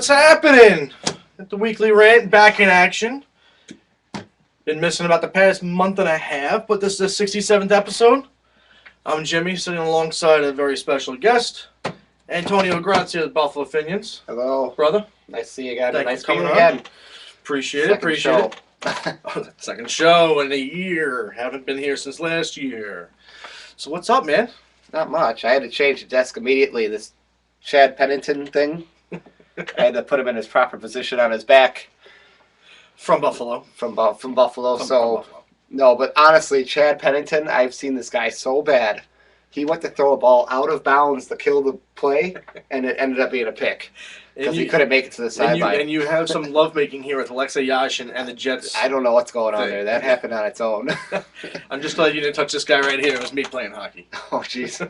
What's happening? At the weekly rant, back in action. Been missing about the past month and a half, but this is the 67th episode. I'm Jimmy, sitting alongside a very special guest, Antonio Graci of the Buffalo Fenians. Hello. Brother. Nice to see you again. Thank nice you for coming again. Appreciate it. Second show in a year. Haven't been here since last year. So what's up, man? Not much. I had to change the desk immediately. This Chad Pennington thing. I had to put him in his proper position on his back. From Buffalo. From Buffalo. No, but honestly, Chad Pennington, I've seen this guy so bad. He went to throw a ball out of bounds to kill the play, and it ended up being a pick. Because he couldn't make it to the sideline. And you have some lovemaking here with Alexa Yashin and the Jets. I don't know what's going on there. That happened on its own. I'm just glad you didn't touch this guy right here. It was me playing hockey. Oh, jeez.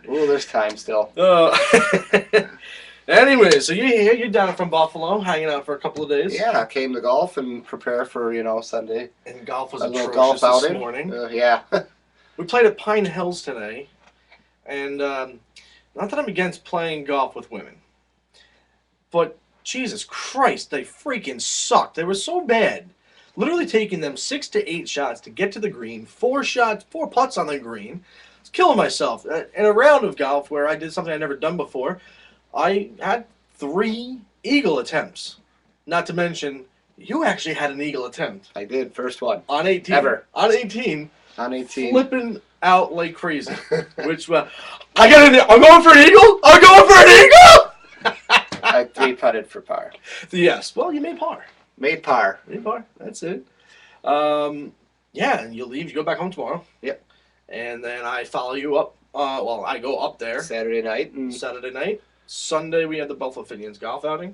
Ooh, there's time still. Anyway, so you're here. You're down from Buffalo, hanging out for a couple of days. Yeah, I came to golf and prepare for, Sunday. And golf was a little atrocious golf this outing. morning. Yeah. We played at Pine Hills today. And not that I'm against playing golf with women. But, Jesus Christ, they freaking sucked. They were so bad. Literally taking them 6 to 8 shots to get to the green. 4 putts on the green. I was killing myself. In a round of golf where I did something I'd never done before, I had 3 eagle attempts. Not to mention, you actually had an eagle attempt. I did. First one. On 18. Ever. On 18. On 18. Flipping out like crazy. Which, I'm going for an eagle? I'm going for an eagle! I 3-putted for par. Yes. Well, you made par. Made par. That's it. Yeah, and you leave. You go back home tomorrow. Yep. And then I follow you up. I go up there. Saturday night. Sunday, we had the Buffalo Fenians golf outing.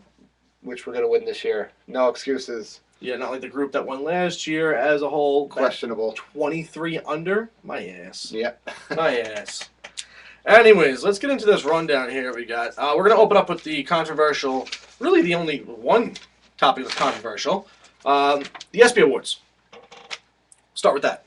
Which we're going to win this year. No excuses. Yeah, not like the group that won last year as a whole. Questionable. 23 under. My ass. Yep. My ass. Anyways, let's get into this rundown here we got. We're going to open up with the controversial, really the only one topic that's controversial, the ESPY Awards. Start with that.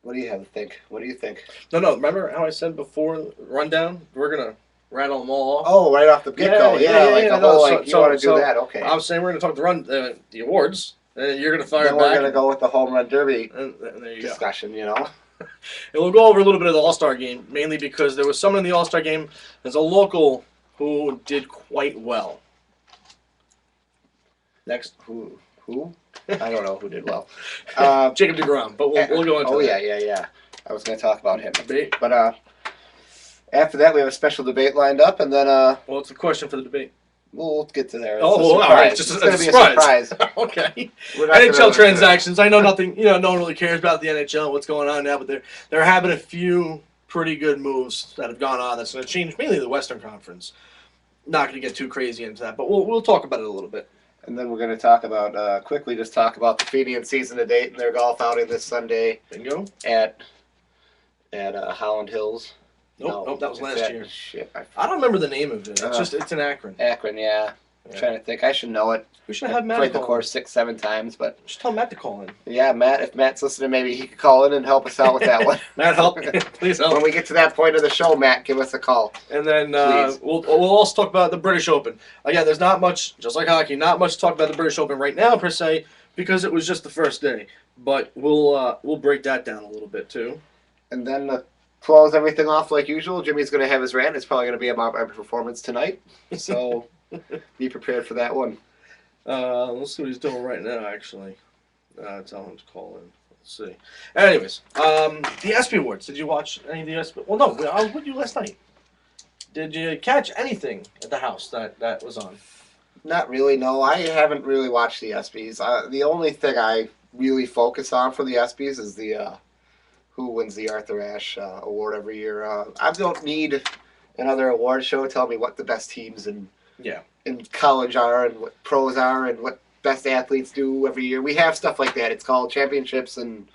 What do you have to think? What do you think? No, remember how I said before, rundown? We're going to rattle them all off. Oh, right off the get-go. You want to do that? Okay. I was saying we're going to talk the awards, and you're going to fire then back. We're going to go with the home run derby and there you discussion, go. And we'll go over a little bit of the All-Star game, mainly because there was someone in the All-Star game, there's a local who did quite well. Next. Who? I don't know who did well. Jacob deGrom, but we'll go into that. Yeah. I was going to talk about him. Debate. But after that, we have a special debate lined up, and then... well, it's a question for the debate. We'll get to there. All right. It's going to be a surprise. Okay. NHL transactions. I know nothing. No one really cares about the NHL, what's going on now, but they're having a few pretty good moves that have gone on. That's going to change mainly the Western Conference. Not going to get too crazy into that, but we'll talk about it a little bit. And then we're going to talk about quickly just talk about the Fenians season to date and their golf outing this Sunday. Bingo. At Holland Hills. Nope, that was last year. Shit, I don't remember the name of it. It's an Akron. Akron, yeah. I'm trying to think. I should know it. We should have Matt played call the course 6-7 times, but just tell Matt to call in. Yeah, Matt. If Matt's listening, maybe he could call in and help us out with that one. Matt, help! Please help. When we get to that point of the show, Matt, give us a call. And then we'll also talk about the British Open. Again, there's not much, just like hockey, not much to talk about the British Open right now per se, because it was just the first day. But we'll break that down a little bit too. And then close everything off like usual. Jimmy's going to have his rant. It's probably going to be about my performance tonight. So be prepared for that one. Let's see what he's doing right now, actually. Tell him to call in. Let's see. Anyways, the ESPY Awards. Did you watch any of the ESPY? Well, no. I was with you last night. Did you catch anything at the house that was on? Not really, no. I haven't really watched the ESPYs. The only thing I really focus on for the ESPYs is the... who wins the Arthur Ashe award every year. I don't need another award show tell me what the best teams in college are and what pros are and what best athletes do every year. We have stuff like that. It's called championships and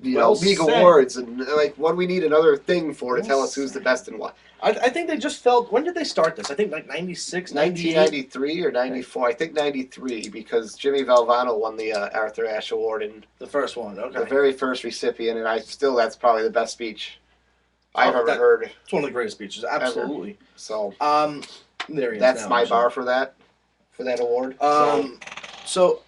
league awards. And what do we need another thing for to tell us who's the best and what? I think they just felt... When did they start this? I think like 96, 1993 or 94. I think 93 because Jimmy Valvano won the Arthur Ashe Award. And the first one, okay. The very first recipient, and that's probably the best speech I've ever heard. It's one of the greatest speeches, absolutely. Ever. So, There he is That's now, my actually. bar for that award. So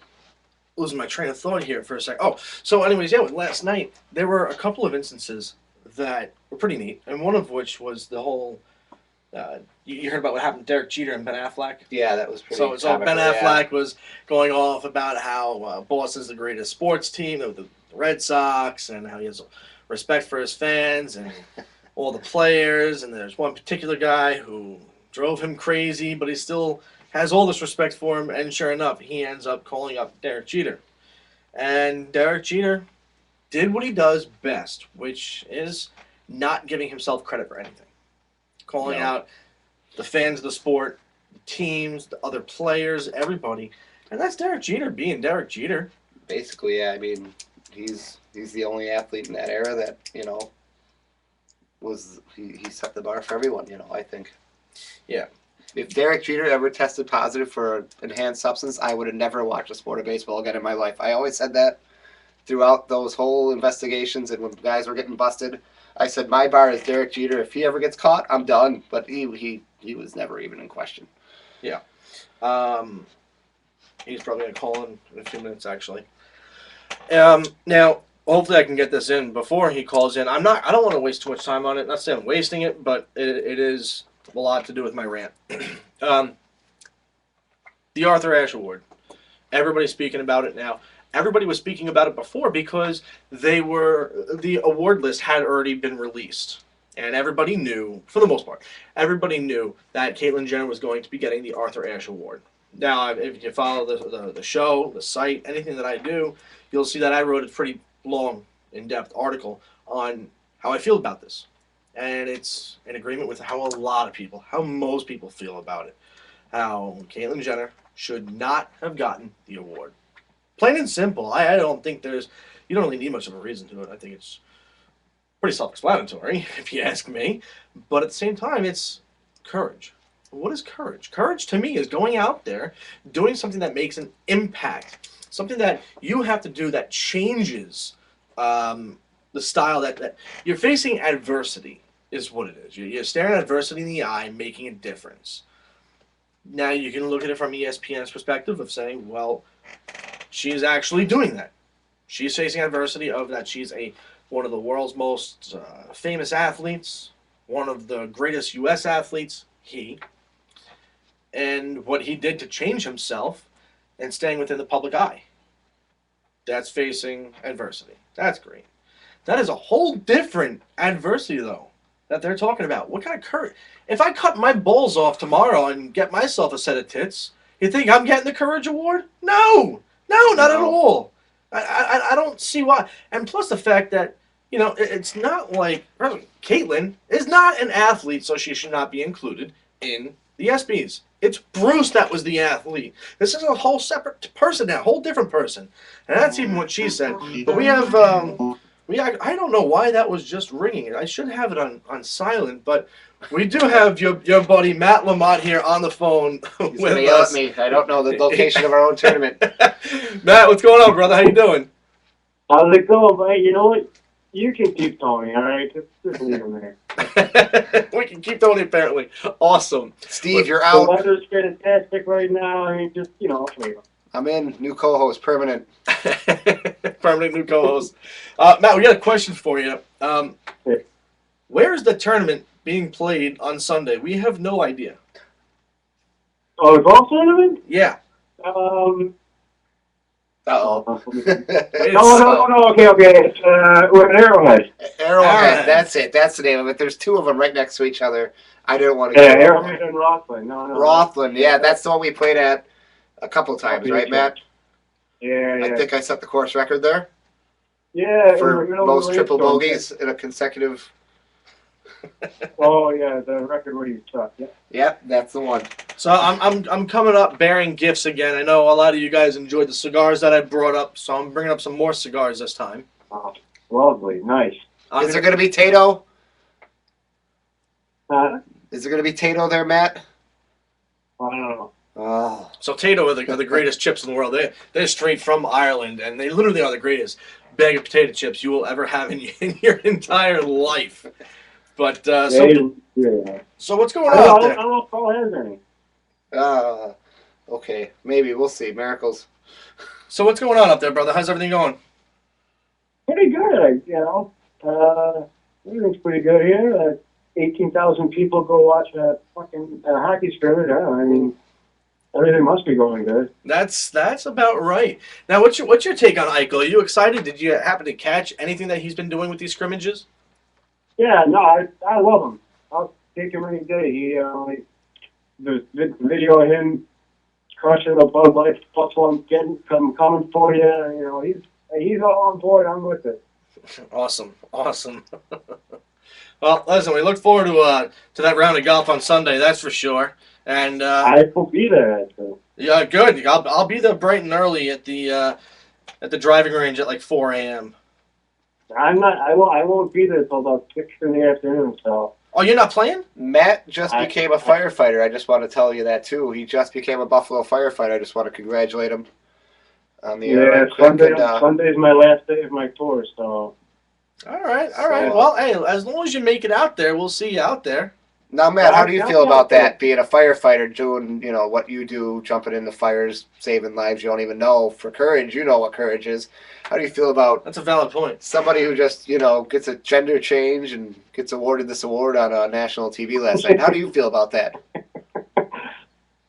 losing my train of thought here for a sec. Oh, so anyways, yeah, last night there were a couple of instances that were pretty neat, and one of which was the whole. You heard about what happened to Derek Jeter and Ben Affleck? Yeah, that was pretty. So Ben comical, Affleck was going off about how Boston's the greatest sports team, the Red Sox, and how he has respect for his fans and all the players. And there's one particular guy who drove him crazy, but he still has all this respect for him. And sure enough, he ends up calling up Derek Jeter. And Derek Jeter did what he does best, which is not giving himself credit for anything. Calling out the fans of the sport, the teams, the other players, everybody. And that's Derek Jeter being Derek Jeter. Basically, yeah. I mean, he's the only athlete in that era that, was he set the bar for everyone, I think. Yeah. If Derek Jeter ever tested positive for enhanced substance, I would have never watched a sport of baseball again in my life. I always said that throughout those whole investigations and when guys were getting busted. I said my bar is Derek Jeter. If he ever gets caught, I'm done. But he was never even in question. Yeah. He's probably going to call in a few minutes, actually. Now, hopefully I can get this in before he calls in. I don't want to waste too much time on it. Not saying I'm wasting it, but it is a lot to do with my rant. The Arthur Ashe Award. Everybody's speaking about it now. Everybody was speaking about it before because the award list had already been released. And everybody knew, for the most part, everybody knew that Caitlyn Jenner was going to be getting the Arthur Ashe Award. Now, if you follow the show, the site, anything that I do, you'll see that I wrote a pretty long, in-depth article on how I feel about this. And it's in agreement with how most people feel about it. How Caitlyn Jenner should not have gotten the award. Plain and simple. I don't think you don't really need much of a reason to it. I think it's pretty self-explanatory, if you ask me. But at the same time, it's courage. What is courage? Courage to me is going out there, doing something that makes an impact. Something that you have to do that changes the style that you're facing adversity is what it is. You're staring adversity in the eye, making a difference. Now you can look at it from ESPN's perspective of saying, well, she's actually doing that. She's facing adversity of that. She's one of the world's most famous athletes, one of the greatest U.S. athletes, and what he did to change himself and staying within the public eye. That's facing adversity. That's great. That is a whole different adversity, though, that they're talking about. What kind of courage? If I cut my balls off tomorrow and get myself a set of tits, you think I'm getting the Courage Award? No, not at all. I don't see why. And plus the fact that, it's not like Caitlyn is not an athlete, so she should not be included in the ESPYs. It's Bruce that was the athlete. This is a whole separate person now, whole different person. And that's even what she said. But we have, I don't know why that was just ringing. I should have it on silent, but we do have your buddy Matt Lamont here on the phone He's with gonna yell us. at me. I don't know the location of our own tournament. Matt, what's going on, brother? How you doing? How's it going, buddy? You know what? You can keep talking, all right? Just leave him there. We can keep doing it, apparently. Awesome. Steve, you're The out. weather's fantastic right now. I mean, just, leave him. I'm in. New co-host, permanent. Permanent new co-host. Matt, we got a question for you. Where is the tournament being played on Sunday? We have no idea. Oh, the golf tournament? Yeah. Uh-oh. No, okay. We're at Arrowhead. Arrowhead, that's it. That's the name of it. There's two of them right next to each other. I didn't want to Yeah, go. Arrowhead and Rothland. No. Rothland, yeah, that's the one we played at a couple of times, right, Matt? Yeah. I think I set the course record there Yeah. for most triple bogeys in a consecutive. Oh, yeah, the record where you took. Yeah. Yep, that's the one. So I'm coming up bearing gifts again. I know a lot of you guys enjoyed the cigars that I brought up, so I'm bringing up some more cigars this time. Oh, lovely. Nice. Is there going to be Tato? Huh? Is there going to be Tato there, Matt? I don't know. Oh. So Tato are the greatest chips in the world. They're straight from Ireland, and they literally are the greatest bag of potato chips you will ever have in your entire life. But so what's going on out I there? don't know if Paul has any. Okay, maybe we'll see. Miracles. So what's going on up there, brother? How's everything going? Pretty good, everything's pretty good here. 18,000 people go watch a fucking hockey scrimmage. I mean, everything must be going good. That's about right. Now, what's your take on Eichel? Are you excited? Did you happen to catch anything that he's been doing with these scrimmages? Yeah, no, I love him. I'll take him any day. The video of him crushing the Bud Light Buffalo, coming for you. You know, he's all on board. I'm with it. Awesome. Well, listen, we look forward to that round of golf on Sunday. That's for sure. And I will be there. So. yeah, good. I'll be there bright and early at the driving range at like 4 a.m. I'm not. I won't be there till about 6 in the afternoon. So. Oh, you're not playing? Matt just became a firefighter. I just want to tell you that too. He just became a Buffalo firefighter. I just want to congratulate him on the yeah. Sunday's my last day of my tour. So. All right. Well, hey, as long as you make it out there, we'll see you out there. Now, Matt, how do you feel about that? Being a firefighter, doing what you do, jumping in the fires, saving lives you don't even know. For courage, you know what courage is. How do you feel about? That's a valid point. Somebody who just gets a gender change and gets awarded this award on national TV last night. How do you feel about that?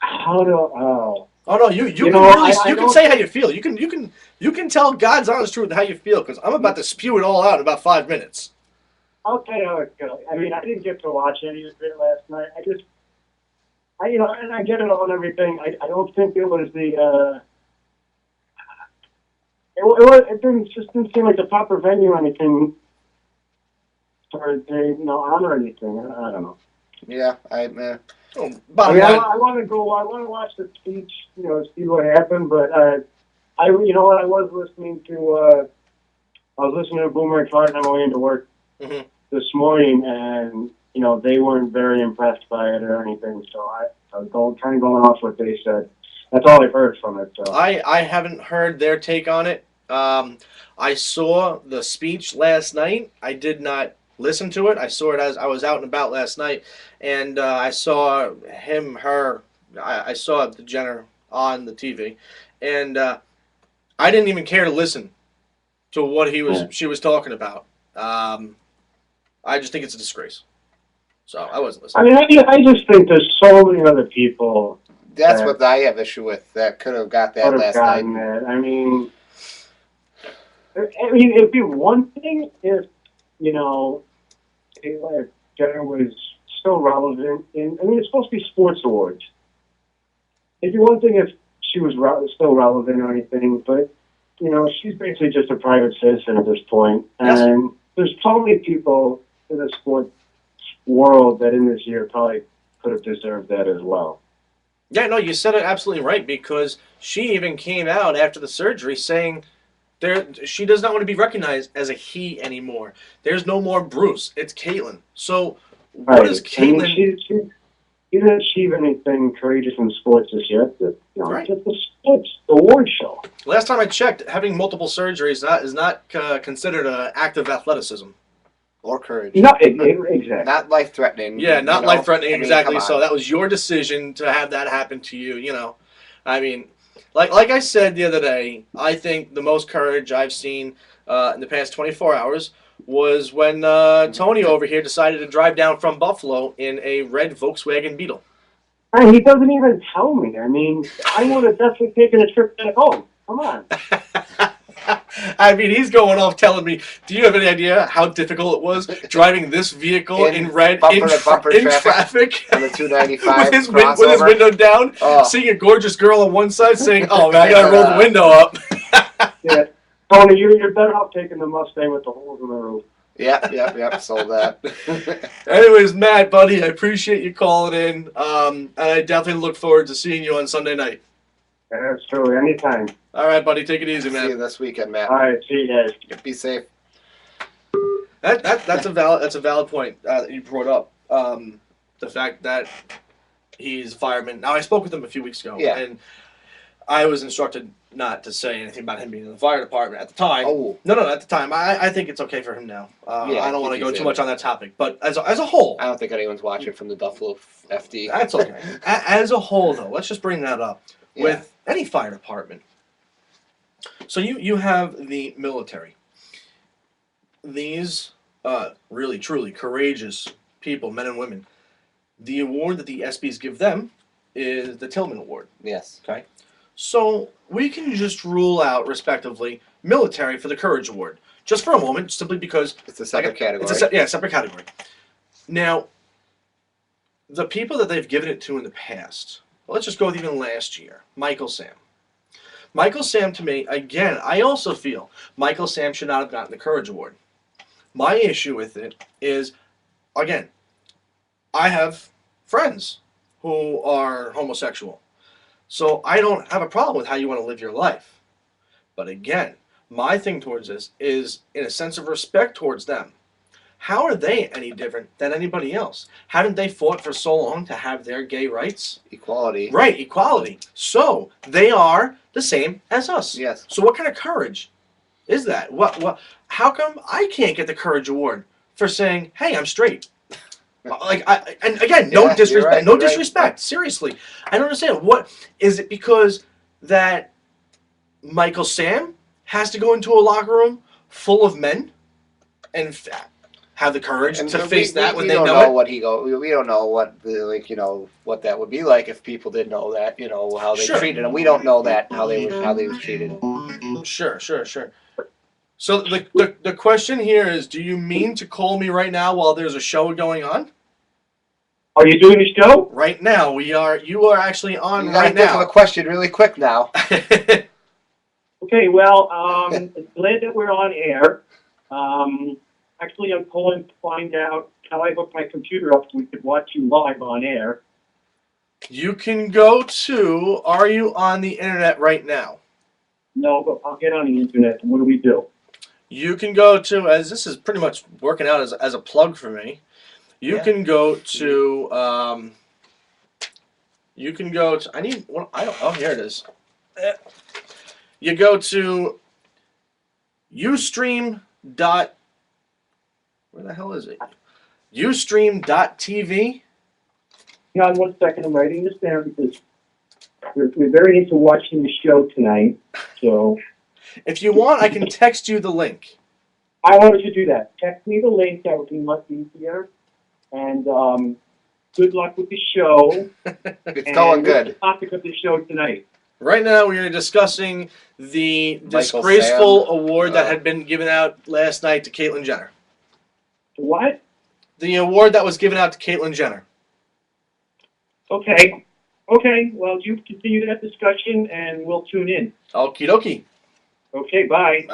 Oh no, you can say how you feel. You can tell God's honest truth how you feel, because I'm about to spew it all out in about 5 minutes. I'll tell you how it goes. I mean, I didn't get to watch any of it last night. And I get it all and everything. I don't think it was the. It didn't seem like the proper venue or anything for honor anything. I don't know. Yeah, I want to go. I want to watch the speech. See what happened. But I was listening to. I was listening to Boomer and Clark on my way into work this morning, and they weren't very impressed by it or anything. So I was kind of going off what they said. That's all I've heard from it. So I haven't heard their take on it. I saw the speech last night. I did not listen to it. I saw it as I was out and about last night, and I saw her. I saw the Jenner on the TV, and I didn't even care to listen to what she was talking about. I just think it's a disgrace. So I wasn't listening. I mean, I just think there's so many other people. That's what I have issue with. That could have got that last night. That. I mean, it'd be one thing if Jenner was still relevant. It's supposed to be sports awards. It'd be one thing if she was still relevant or anything, but she's basically just a private citizen at this point. And there's probably people in the sports world that in this year probably could have deserved that as well. Yeah, no, you said it absolutely right, because she even came out after the surgery saying she does not want to be recognized as a he anymore. There's no more Bruce. It's Caitlyn. So what is Caitlyn? She didn't achieve anything courageous in sports just yet. Right. It's a sports award show. Last time I checked, having multiple surgeries is not considered an act of athleticism. Or courage. No, exactly. Not life-threatening. Yeah, not life-threatening, exactly. So that was your decision to have that happen to you, I mean, like I said the other day, I think the most courage I've seen in the past 24 hours was when Tony over here decided to drive down from Buffalo in a red Volkswagen Beetle. And he doesn't even tell me. I mean, I would have definitely taken a trip back home. Come on. I mean, he's going off telling me, do you have any idea how difficult it was driving this vehicle in red in traffic on the 295 with his window down, seeing a gorgeous girl on one side saying, oh, man, I got to roll the window up. Yeah. Tony, you're better off taking the Mustang with the holes in the roof. Yep, sold that. Anyways, Matt, buddy, I appreciate you calling in, and I definitely look forward to seeing you on Sunday night. Absolutely, anytime. All right, buddy, take it easy, man. See you this weekend, Matt. All right, see you guys. Be safe. That's a valid point that you brought up. The fact that he's a fireman. Now, I spoke with him a few weeks ago, and I was instructed not to say anything about him being in the fire department at the time. Oh. No, at the time. I think it's okay for him now. Yeah, I don't want to if go he's too in. much on that topic. But as a whole, I don't think anyone's watching from the Buffalo FD. that's okay. As a whole, though, let's just bring that up Yeah. with any fire department. So you have the military. These really, truly courageous people, men and women. The award that the ESPYs give them is the Tillman Award. Yes. Okay. So we can just rule out, respectively, military for the Courage Award. Just for a moment, simply because... It's a separate category. It's separate category. Now, the people that they've given it to in the past, let's just go with even last year, Michael Sam. Michael Sam, to me, again, I also feel Michael Sam should not have gotten the Courage Award. My issue with it is, again, I have friends who are homosexual. So I don't have a problem with how you want to live your life. But again, my thing towards this is in a sense of respect towards them. How are they any different than anybody else? Haven't they fought for so long to have their gay rights? Equality. Right, equality. So they are the same as us. Yes. So what kind of courage is that? What? How come I can't get the Courage Award for saying, "Hey, I'm straight"? And again, no Yeah, disrespect. right, No right. disrespect. Seriously, I don't understand. What is it? Because that Michael Sam has to go into a locker room full of men and have the courage to face that when they don't know it. What he go. We don't know what what that would be like if people did know that. How they Sure. treated him. We don't know that how they was treated. Sure. So the question here is: do you mean to call me right now while there's a show going on? Are you doing the show? Right now, we are. You are actually on You right gotta think of a now. question really quick now. Okay, well, glad that we're on air. Actually, I'm calling to find out how I hook my computer up so we could watch you live on air. You can go to. Are you on the internet right now? No, but I'll get on the internet. And what do we do? You can go to, as this is pretty much working out as a plug for me. You Yeah. can go to. You can go to. I need. I don't. Oh, here it is. You go to. Ustream. Where the hell is it? Ustream.tv. Hang on 1 second. I'm writing this down because we're very into watching the show tonight. So If you want, I can text you the link. I wanted to do that. Text me the link. That would be much easier. And good luck with the show. It's going What's good. the topic of the show tonight? Right now, we are discussing the Michael disgraceful Sam. award that had been given out last night to Caitlyn Jenner. What? The award that was given out to Caitlyn Jenner. Okay. Okay. Well, you continue that discussion, and we'll tune in. Okie dokie. Okay. Bye.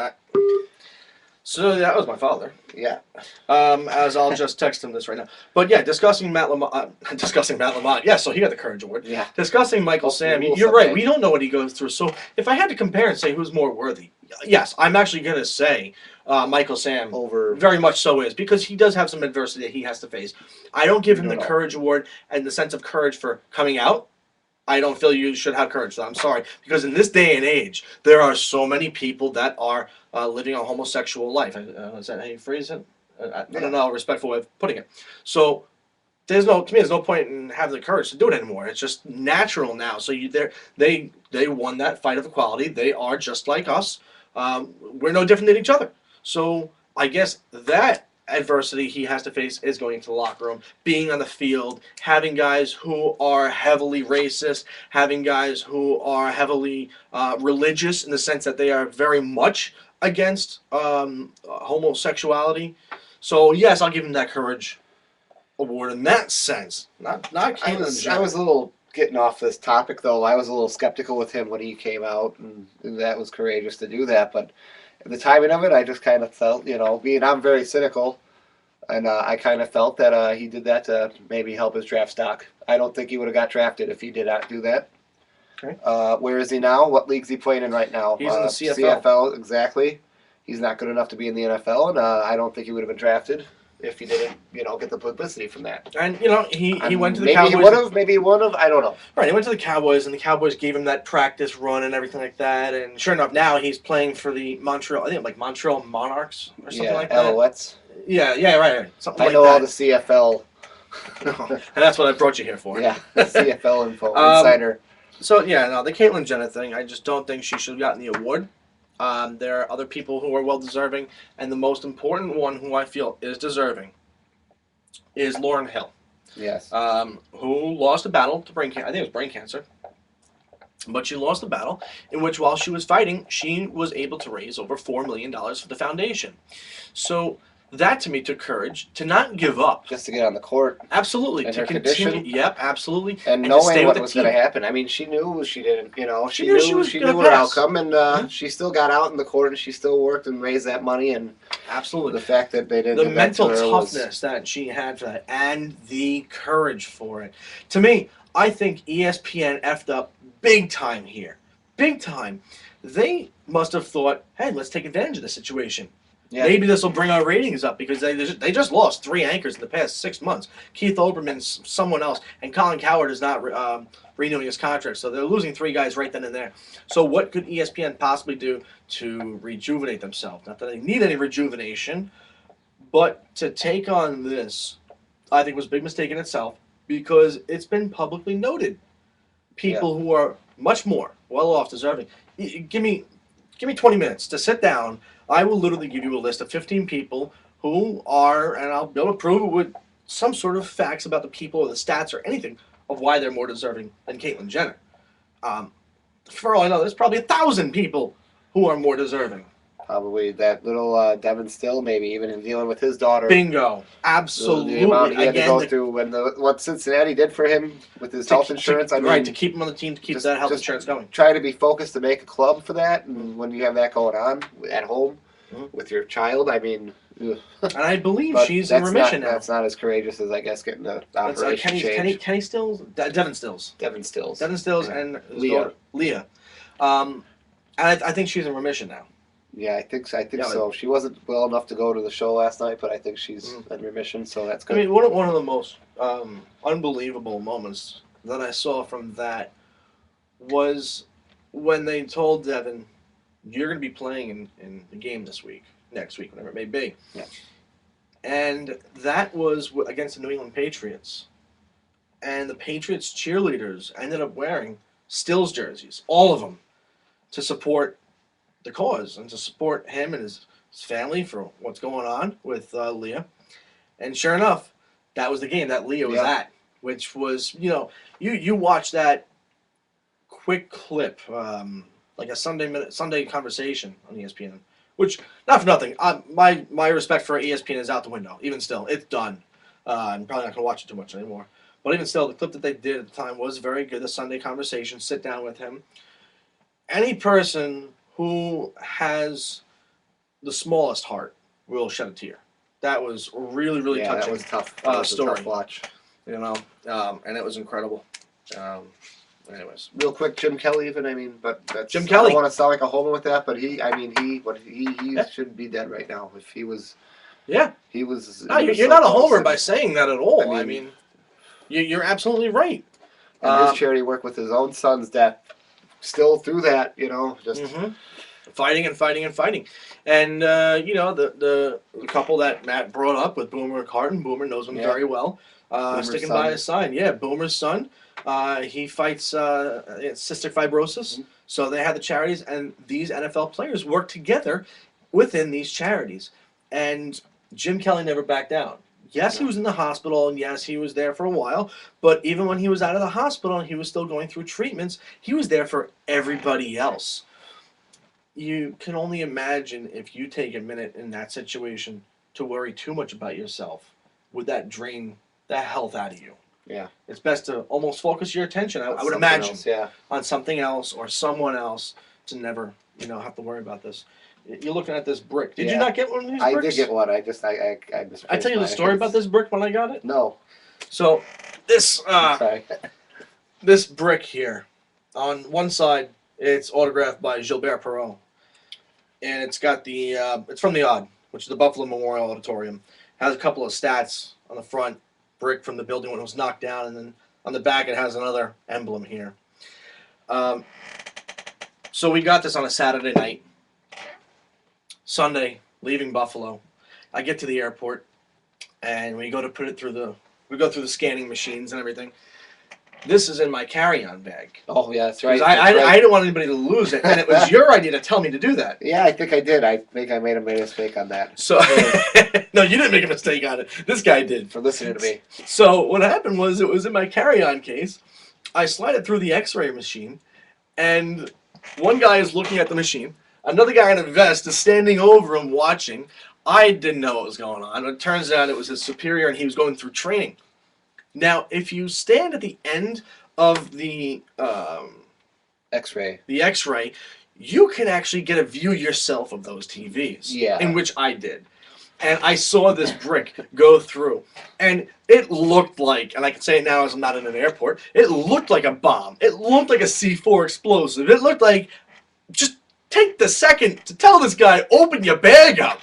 So that was my father. Yeah. As I'll just text him this right now. But yeah, discussing Matt Lamont. Yeah, so he got the Courage Award. Yeah. Discussing Michael Sam. We'll You're right. someday. We don't know what he goes through. So if I had to compare and say who's more worthy, yes, I'm actually going to say Michael Sam. Over. Very much so is, because he does have some adversity that he has to face. I don't give him No, the no. Courage Award and the sense of courage for coming out. I don't feel you should have courage. So I'm sorry, because in this day and age, there are so many people that are living a homosexual life. Is that how you phrase it? I don't know, a respectful way of putting it. So to me, there's no point in having the courage to do it anymore. It's just natural now. So they won that fight of equality. They are just like us. We're no different than each other. So I guess that adversity he has to face is going into the locker room, being on the field, having guys who are heavily racist, having guys who are heavily religious in the sense that they are very much against homosexuality. So yes, I'll give him that Courage Award in that sense. Not I Caitlyn Jenner. was a little getting off this topic though. I was a little skeptical with him when he came out, and that was courageous to do that. But the timing of it, I just kind of felt, I'm very cynical, and I kind of felt that he did that to maybe help his draft stock. I don't think he would have got drafted if he did not do that. Okay. Where is he now? What league's he playing in right now? He's in the CFL. CFL, exactly. He's not good enough to be in the NFL, and I don't think he would have been drafted. if he didn't, get the publicity from that. And he went to the maybe Cowboys. He would have, maybe he would have. I don't know. Right, he went to the Cowboys, and the Cowboys gave him that practice run and everything like that. And sure enough, now he's playing for the Montreal Monarchs or something like that. Alouettes. Yeah, right. Something like that. I know all the CFL. And that's what I brought you here for. Yeah, CFL info insider. So the Caitlyn Jenner thing, I just don't think she should have gotten the award. There are other people who are well deserving, and the most important one who I feel is deserving is Lauryn Hill. Yes. Who lost a battle to brain cancer. I think it was brain cancer. But she lost a battle in which, while she was fighting, she was able to raise over $4 million for the foundation. So that, to me, took courage to not give up. Just to get on the court. Absolutely. And to her continue. condition. Yep, absolutely. And knowing what was going to happen. I mean, she knew she didn't, she knew her outcome, and she still got out in the court, and she still worked and raised that money, and absolutely the fact that they didn't. The mental toughness that she had for that, and the courage for it. To me, I think ESPN effed up big time here. Big time. They must have thought, hey, let's take advantage of the situation. Yeah. Maybe this will bring our ratings up because they just lost 3 anchors in the past 6 months. Keith Olbermann's someone else, and Colin Cowherd is not renewing his contract. So they're losing 3 guys right then and there. So what could ESPN possibly do to rejuvenate themselves? Not that they need any rejuvenation, but to take on this, I think was a big mistake in itself because it's been publicly noted. People who are much more well off, deserving. Give me 20 minutes to sit down. I will literally give you a list of 15 people who are, and I'll be able to prove it with some sort of facts about the people or the stats or anything of why they're more deserving than Caitlyn Jenner. For all I know, there's probably 1,000 people who are more deserving. Probably that little Devin Still, maybe even in dealing with his daughter. Bingo. Absolutely. The amount he had to go through, and what Cincinnati did for him with his health insurance. To keep him on the team, to keep that health insurance going. Try to be focused to make a club for that, and when you have that going on at home with your child, and I believe she's in remission now. That's not as courageous as, I guess, getting the operation changed. Kenny Stills? Devin Stills. Devin Stills. Devin Stills and Leah. And I think she's in remission now. Yeah, I think so. She wasn't well enough to go to the show last night, but I think she's in remission, so that's good. I mean, one of the most unbelievable moments that I saw from that was when they told Devin, you're going to be playing in the game next week, whatever it may be. Yeah. And that was against the New England Patriots. And the Patriots cheerleaders ended up wearing Stills jerseys, all of them, to support the cause and to support him and his family for what's going on with Leah. And sure enough, that was the game that Leah was at, which was, you watch that quick clip, like a Sunday conversation on ESPN, which, not for nothing, my respect for ESPN is out the window. Even still, it's done. I'm probably not going to watch it too much anymore. But even still, the clip that they did at the time was very good. The Sunday conversation, sit down with him. Any person who has the smallest heart will shed a tear. That was really, really touching. That was tough. That was story. A tough watch. And it was incredible. Anyways, real quick, Jim Kelly. But that's, Jim Kelly. I don't want to sound like a homer with that, but he should be dead right now. If he was, he was. No, you're not a homer by saying that at all. I mean you're absolutely right. And his charity work with his own son's death. Still through that, just fighting and fighting and fighting, and the couple that Matt brought up with Boomer Carton. Boomer knows him very well. Sticking by his side, Boomer's son. He fights cystic fibrosis. So they had the charities, and these NFL players work together within these charities. And Jim Kelly never backed down. Yes, he was in the hospital, and yes, he was there for a while. But even when he was out of the hospital and he was still going through treatments, he was there for everybody else. You can only imagine if you take a minute in that situation to worry too much about yourself, would that drain the health out of you? Yeah. It's best to almost focus your attention, I would imagine, else, on something else or someone else to never, have to worry about this. You're looking at this brick. Did you not get one of these bricks? I did get one. I tell you the story about this brick when I got it? No. So this this brick here, on one side, it's autographed by Gilbert Perrault. And it's got it's from the Odd, which is the Buffalo Memorial Auditorium. Has a couple of stats on the front, brick from the building when it was knocked down, and then on the back it has another emblem here. So we got this on a Saturday night. Sunday, leaving Buffalo. I get to the airport, and we go to put it through the scanning machines and everything. This is in my carry-on bag. Oh, yeah, that's right. I didn't want anybody to lose it, and it was your idea to tell me to do that. Yeah, I think I did. I think I made a mistake on that. So, no, you didn't make a mistake on it. This guy did. For listening to me. So what happened was it was in my carry-on case. I slide it through the X-ray machine, and one guy is looking at the machine. Another guy in a vest is standing over him watching. I didn't know what was going on. It turns out it was his superior, and he was going through training. Now, if you stand at the end of the X-ray, you can actually get a view yourself of those TVs. Yeah. In which I did. And I saw this brick go through. And it looked like, and I can say it now as I'm not in an airport, it looked like a bomb. It looked like a C4 explosive. It looked like, just take the second to tell this guy, open your bag up.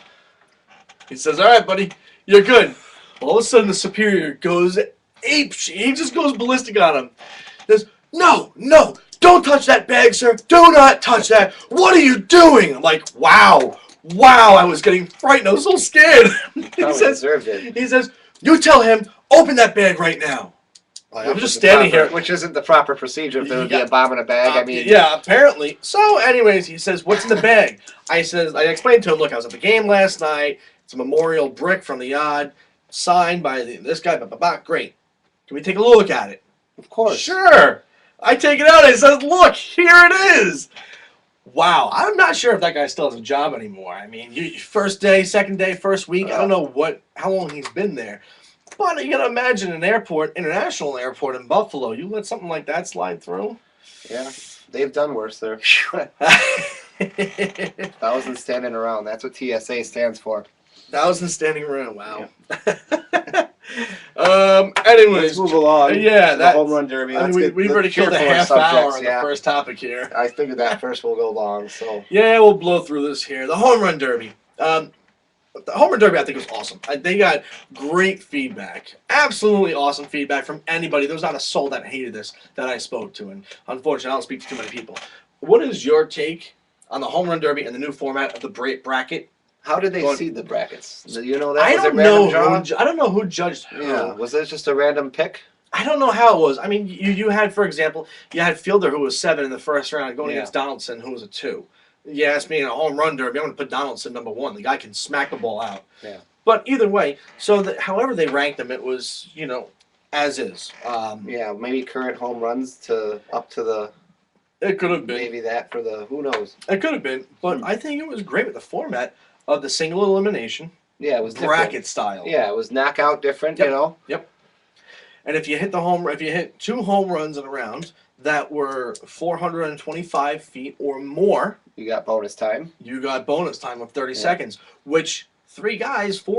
He says, all right, buddy, you're good. All of a sudden, the superior goes ape. He just goes ballistic on him. He says, no, don't touch that bag, sir. Do not touch that. What are you doing? I'm like, wow, I was getting frightened. I was so scared. He says, you tell him, open that bag right now. Like, I'm just standing here. Which isn't the proper procedure if there would be a bomb in a bag. I mean, yeah, apparently. So, anyways, he says, what's in the bag? I explained to him, look, I was at the game last night. It's a memorial brick from the yard, signed by this guy. Great. Can we take a look at it? Of course. Sure. I take it out. I says, look, here it is. Wow. I'm not sure if that guy still has a job anymore. I mean, first day, second day, first week. I don't know how long he's been there. But you got to imagine an airport, international airport in Buffalo. You let something like that slide through? Yeah. They've done worse there. Thousands standing around. That's what TSA stands for. Thousands standing around. Wow. Yeah. Anyways, let's move along. Yeah, the home run derby. We've already killed a half hour on the first topic here. I figured that first will go long. So yeah, we'll blow through this here. The home run derby. The home run derby, I think, was awesome. They got great feedback, absolutely awesome feedback from anybody. There was not a soul that hated this that I spoke to, and unfortunately, I don't speak to too many people. What is your take on the home run derby and the new format of the bracket? How did they seed the brackets? Do you know that? I don't know who judged who. Yeah, was it just a random pick? I don't know how it was. I mean, you had, for example, you had Fielder, who was 7 in the first round, going against Donaldson, who was a 2. You asked me in a home run derby, I'm going to put Donaldson number 1. The guy can smack the ball out. Yeah. But either way, so however they ranked them, it was, as is. Yeah, maybe current home runs up to the... It could have been. Maybe that for the... Who knows? It could have been. But I think it was great with the format of the single elimination. Yeah, it was bracket different. Style. Yeah, it was knockout different, you know? Yep. And if you hit 2 home runs in a round that were 425 feet or more, you got bonus time. You got bonus time of 30 seconds, which 4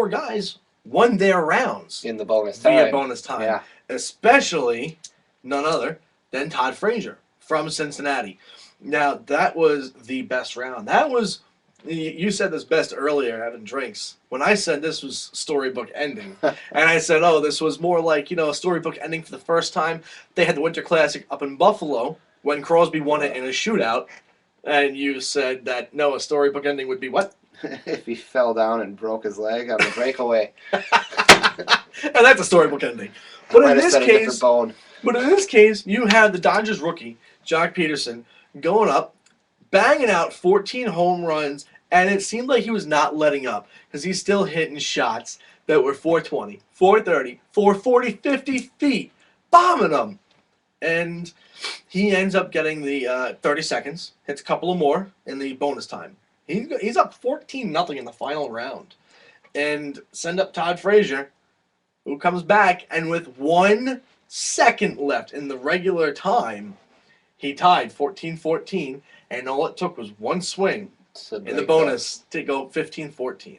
guys won their rounds in the bonus time. Via bonus time. Yeah. Especially none other than Todd Frazier from Cincinnati. Now, that was the best round. That was, you said this best earlier having drinks. When I said this was storybook ending, and I said, oh, this was more like, a storybook ending for the first time. They had the Winter Classic up in Buffalo when Crosby won it in a shootout. And you said that, no, a storybook ending would be what? If he fell down and broke his leg on the breakaway. And that's a storybook ending. But in this case, you had the Dodgers rookie, Jock Peterson, going up, banging out 14 home runs, and it seemed like he was not letting up because he's still hitting shots that were 420, 430, 440, 50 feet, bombing them. And he ends up getting the 30 seconds, hits a couple of more in the bonus time. He's up 14-0 in the final round. And send up Todd Frazier, who comes back, and with 1 second left in the regular time, he tied 14-14, and all it took was 1 swing in the bonus to go 15-14.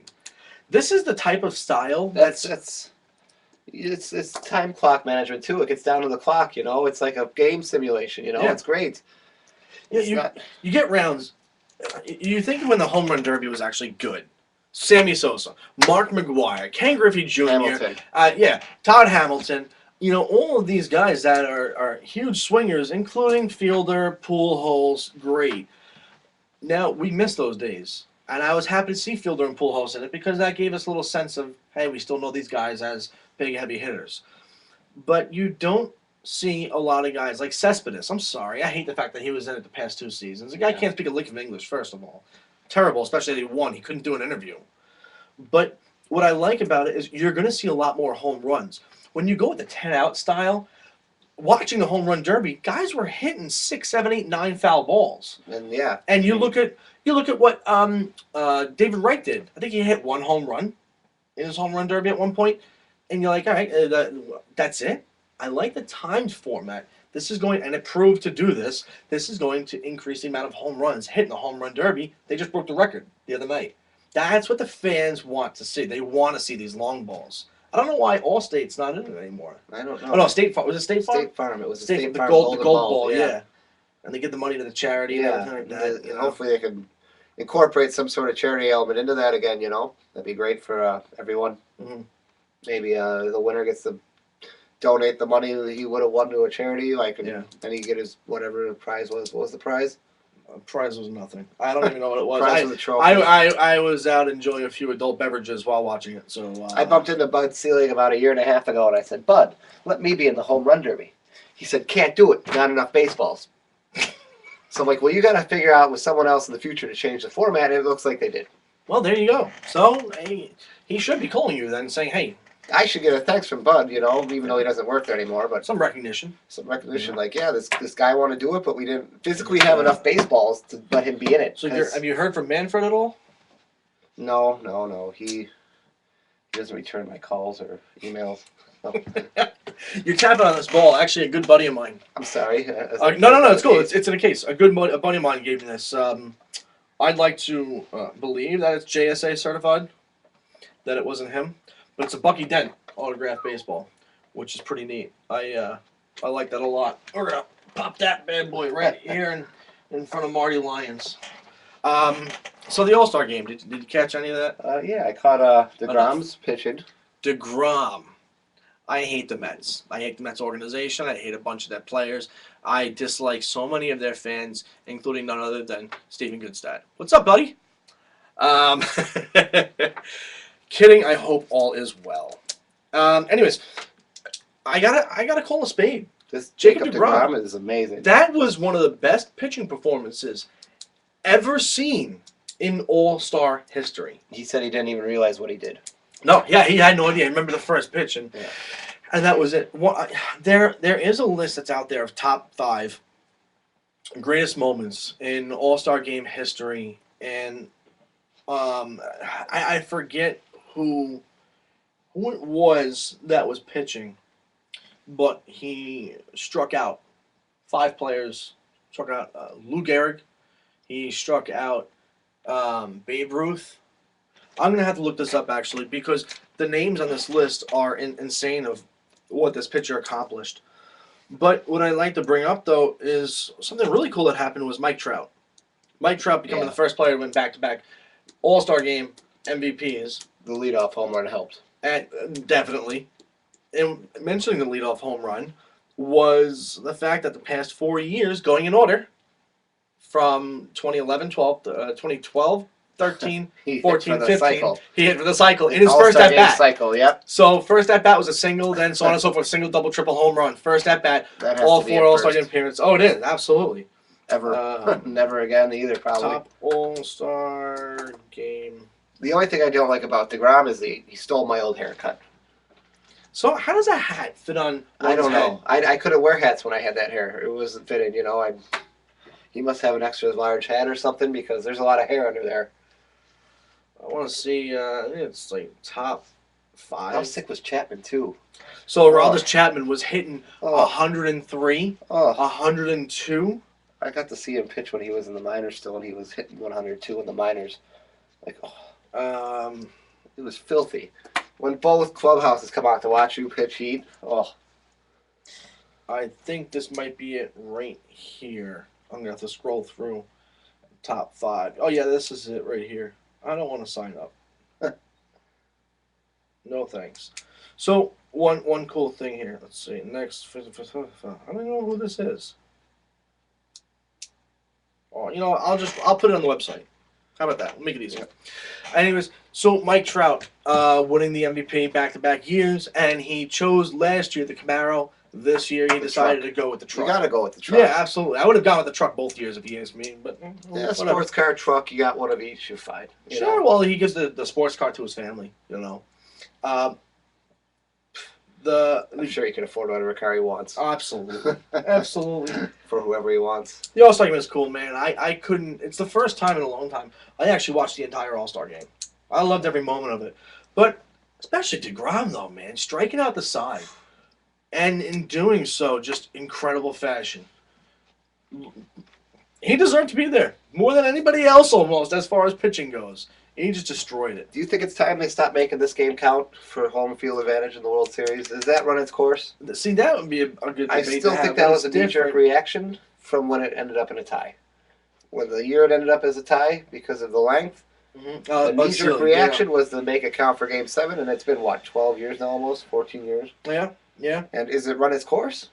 This is the type of style it's time clock management too. It gets down to the clock, It's like a game simulation, Yeah. It's great. You get rounds. You think when the home run derby was actually good. Sammy Sosa, Mark McGuire, Ken Griffey Jr., Hamilton. Todd Hamilton. All of these guys that are huge swingers, including Fielder, Pujols, great. Now, we miss those days. And I was happy to see Fielder and Pujols in it because that gave us a little sense of, hey, we still know these guys as big, heavy hitters. But you don't see a lot of guys like Cespedes. I'm sorry. I hate the fact that he was in it the past 2 seasons. The guy can't speak a lick of English, first of all. Terrible, especially that he won. He couldn't do an interview. But what I like about it is you're going to see a lot more home runs. When you go with the 10-out style, watching the home run derby, guys were hitting 6, 7, 8, 9 foul balls. And you look at what David Wright did. I think he hit 1 home run in his home run derby at one point, and you're like, all right, that's it. I like the timed format. This is going, and it proved to do this. This is going to increase the amount of home runs hitting the home run derby. They just broke the record the other night. That's what the fans want to see. They want to see these long balls. I don't know why Allstate's not in it anymore. I don't know. Oh no, State Farm. Was it State Farm? State Farm. It was a State the Farm gold Golden ball, yeah. And they give the money to the charity and everything like that. And hopefully they can incorporate some sort of charity element into that again. That'd be great for everyone. Mm-hmm. Maybe the winner gets to donate the money that he would have won to a charity, then he get his whatever the prize was. What was the prize? Prize was nothing. I don't even know what it was. Prize was a trophy. I was out enjoying a few adult beverages while watching it. So I bumped into Bud Selig about 1.5 years ago, and I said, "Bud, let me be in the home run derby." He said, "Can't do it. Not enough baseballs." So I'm like, "Well, you got to figure out with someone else in the future to change the format." And it looks like they did. Well, there you go. So he should be calling you then, saying, "Hey." I should get a thanks from Bud, even though he doesn't work there anymore. But some recognition. This guy wanted to do it, but we didn't physically have enough baseballs to let him be in it. So have you heard from Manfred at all? No. He doesn't return my calls or emails. No. You're tapping on this ball. Actually, a good buddy of mine. I'm sorry. No. It's cool. It's in a case. A buddy of mine gave me this. I'd like to believe that it's JSA certified. That it wasn't him. But it's a Bucky Dent autographed baseball, which is pretty neat. I like that a lot. We're going to pop that bad boy right here in front of Marty Lyons. So the All-Star game, did you catch any of that? Yeah, I caught DeGrom's pitching. DeGrom. I hate the Mets. I hate the Mets organization. I hate a bunch of their players. I dislike so many of their fans, including none other than Stephen Goodstad. What's up, buddy? Kidding. I hope all is well. Anyways, I gotta call a spade. This Jacob DeGrom is amazing. That was one of the best pitching performances ever seen in All-Star history. He said he didn't even realize what he did. No, yeah, he had no idea. I remember the first pitch, and that was it. There is a list that's out there of top 5 greatest moments in All-Star game history, and I forget who it was that was pitching, but he struck out 5 players. Struck out Lou Gehrig. He struck out Babe Ruth. I'm going to have to look this up, actually, because the names on this list are insane of what this pitcher accomplished. But what I'd like to bring up, though, is something really cool that happened was Mike Trout. Mike Trout becoming the first player to win back-to-back All-Star Game MVPs. The leadoff home run helped. And definitely. And mentioning the leadoff home run was the fact that the past 4 years, going in order, from 2011, 2012, 13, 14, 15, cycle. He hit for the cycle in his first at-bat. Cycle, yep. So first at-bat was a single, then so on and so forth, single, double, triple, home run. First at-bat, all 4 All-Star Game appearances. Oh, it is, absolutely. Never again either, probably. Top All-Star Game. The only thing I don't like about DeGrom is he stole my old haircut. So how does a hat fit on I don't know. I couldn't wear hats when I had that hair. It wasn't fitting, He must have an extra large hat or something because there's a lot of hair under there. I want to see, I think it's like top 5. How sick was Chapman, too? So Aroldis Chapman was hitting 103, 102. I got to see him pitch when he was in the minors still, and he was hitting 102 in the minors. It was filthy. When both clubhouses come out to watch you pitch heat, I think this might be it right here. I'm going to have to scroll through top 5. Oh, yeah, this is it right here. I don't want to sign up. No thanks. So one cool thing here. Let's see. Next, I don't know who this is. Oh, I'll put it on the website. How about that? We'll make it easier. Anyways, so Mike Trout winning the MVP back-to-back years, and he chose last year the Camaro. This year he decided to go with the truck. You got to go with the truck. Yeah, absolutely. I would have gone with the truck both years if you asked me, but yeah, sports car, truck, you got one of each. You're fine. Sure. Well, he gives the sports car to his family. I'm sure he can afford whatever car he wants. Absolutely, absolutely. For whoever he wants. The All-Star game is cool, man. I couldn't. It's the first time in a long time I actually watched the entire All-Star game. I loved every moment of it, but especially DeGrom though, man, striking out the side, and in doing so, just incredible fashion. He deserved to be there more than anybody else, almost as far as pitching goes. He just destroyed it. Do you think it's time they stop making this game count for home field advantage in the World Series? Does that run its course? See, that would be a good debate. I still think that was a knee-jerk reaction from when it ended up in a tie. When the year it ended up as a tie because of the length, the knee-jerk reaction was to make it count for Game 7, and it's been, 12 years now almost? 14 years? Yeah, yeah. And is it run its course?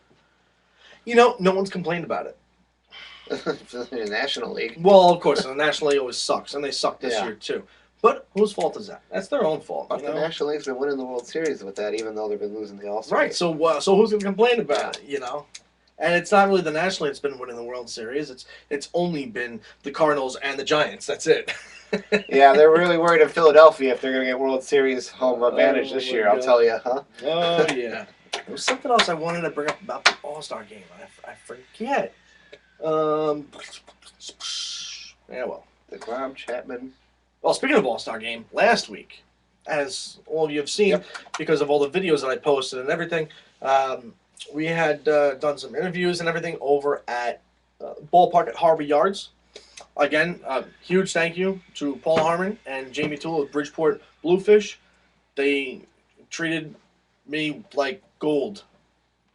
No one's complained about it. In the National League. Well, of course, the National League always sucks, and they suck this year too. But whose fault is that? That's their own fault. But the National League's been winning the World Series with that, even though they've been losing the All-Star. Right. So who's going to complain about it? And it's not really the National League that's been winning the World Series. It's only been the Cardinals and the Giants. That's it. Yeah, they're really worried in Philadelphia if they're going to get World Series home advantage this year. I'll tell you, huh? Oh yeah. There was something else I wanted to bring up about the All-Star game. I forget. Yeah, well. DeGrom, Chapman. Well, speaking of All-Star Game, last week, as all of you have seen, because of all the videos that I posted and everything, we had done some interviews and everything over at Ballpark at Harbor Yards. Again, huge thank you to Paul Harmon and Jamie Toole of Bridgeport Bluefish. They treated me like gold,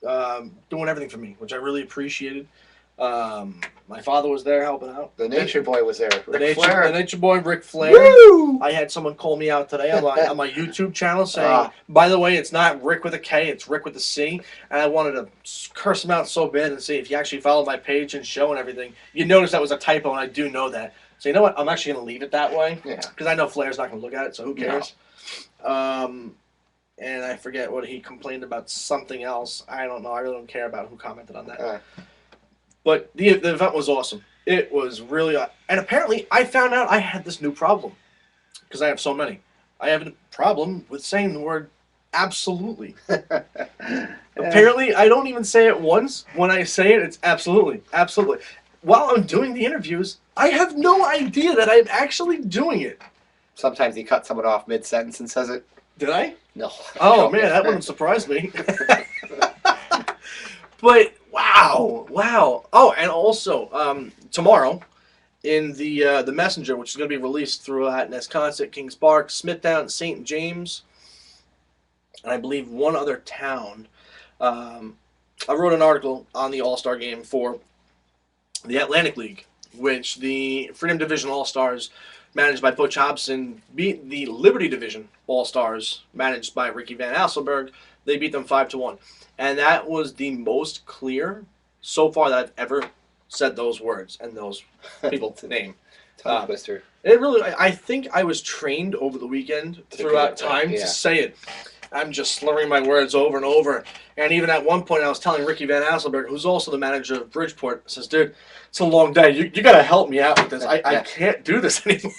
doing everything for me, which I really appreciated. My father was there helping out. The Nature Boy was there. The Nature Boy, Ric Flair. Woo! I had someone call me out today on my YouTube channel saying, by the way, it's not Rick with a K, it's Rick with a C. And I wanted to curse him out so bad and see if you actually followed my page and show and everything. You notice that was a typo, and I do know that. So you know what? I'm actually going to leave it that way. Yeah. Because I know Flair's not going to look at it, so who cares? No. And I forget what he complained about, something else. I don't know. I really don't care about who commented on that. But the event was awesome. It was really... and apparently, I found out I had this new problem. Because I have so many. I have a problem with saying the word absolutely. Apparently, I don't even say it once. When I say it, it's absolutely. Absolutely. While I'm doing the interviews, I have no idea that I'm actually doing it. Sometimes he cuts someone off mid-sentence and says it. Did I? No. Oh, man, that wouldn't surprise me. But... Wow. Oh, and also, tomorrow, in the Messenger, which is going to be released throughout Nesconsett, Kings Park, Smithtown, St. James, and I believe one other town, I wrote an article on the All-Star Game for the Atlantic League, which the Freedom Division All-Stars, managed by Butch Hobson, beat the Liberty Division All-Stars, managed by Ricky Van Asselberg. They beat them 5-1. And that was the most clear so far that I've ever said those words and those people's name. Tongue twister. It really, I think I was trained over the weekend throughout time to say it. I'm just slurring my words over and over. And even at one point, I was telling Ricky Van Asselberg, who's also the manager of Bridgeport, I says, dude, it's a long day. You got to help me out with this. I can't do this anymore.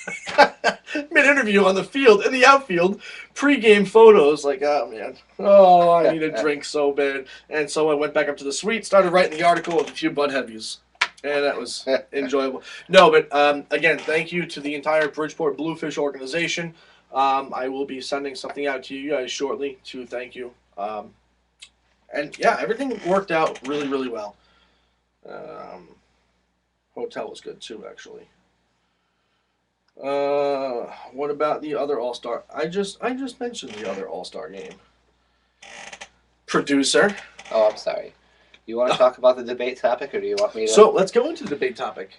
Mid-interview on the field, in the outfield, pre-game photos, like, oh, man. Oh, I need a drink so bad. And so I went back up to the suite, started writing the article with a few Bud Heavies. And that was enjoyable. No, but again, thank you to the entire Bridgeport Bluefish organization. I will be sending something out to you guys shortly to thank you. And yeah, everything worked out really, really well. Hotel was good too, actually. What about the other All-Star? I just mentioned the other All-Star game. Producer. Oh, I'm sorry. You want to talk about the debate topic, or do you want me to? So let's go into the debate topic.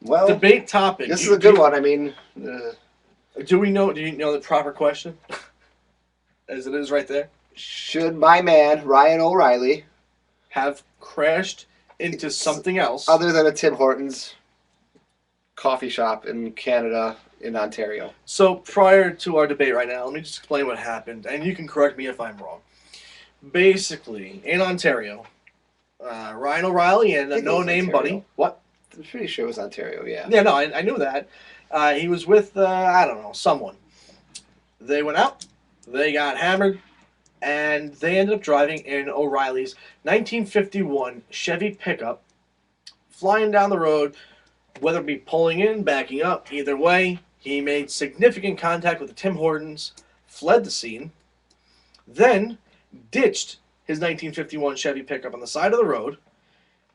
Well, debate topic. This is a good one. I mean, do you know the proper question? as it is right there, should my man, Ryan O'Reilly, have crashed into something else other than a Tim Hortons coffee shop in Canada, in Ontario? So prior to our debate right now, let me just explain what happened, and you can correct me if I'm wrong. Basically, in Ontario, Ryan O'Reilly and a no-name buddy. What? I'm pretty sure it was Ontario, yeah. Yeah, no, I knew that. He was with, I don't know, someone. They went out, they got hammered, and they ended up driving in O'Reilly's 1951 Chevy pickup, flying down the road, whether it be pulling in, backing up, either way, he made significant contact with the Tim Hortons, fled the scene, then ditched his 1951 Chevy pickup on the side of the road.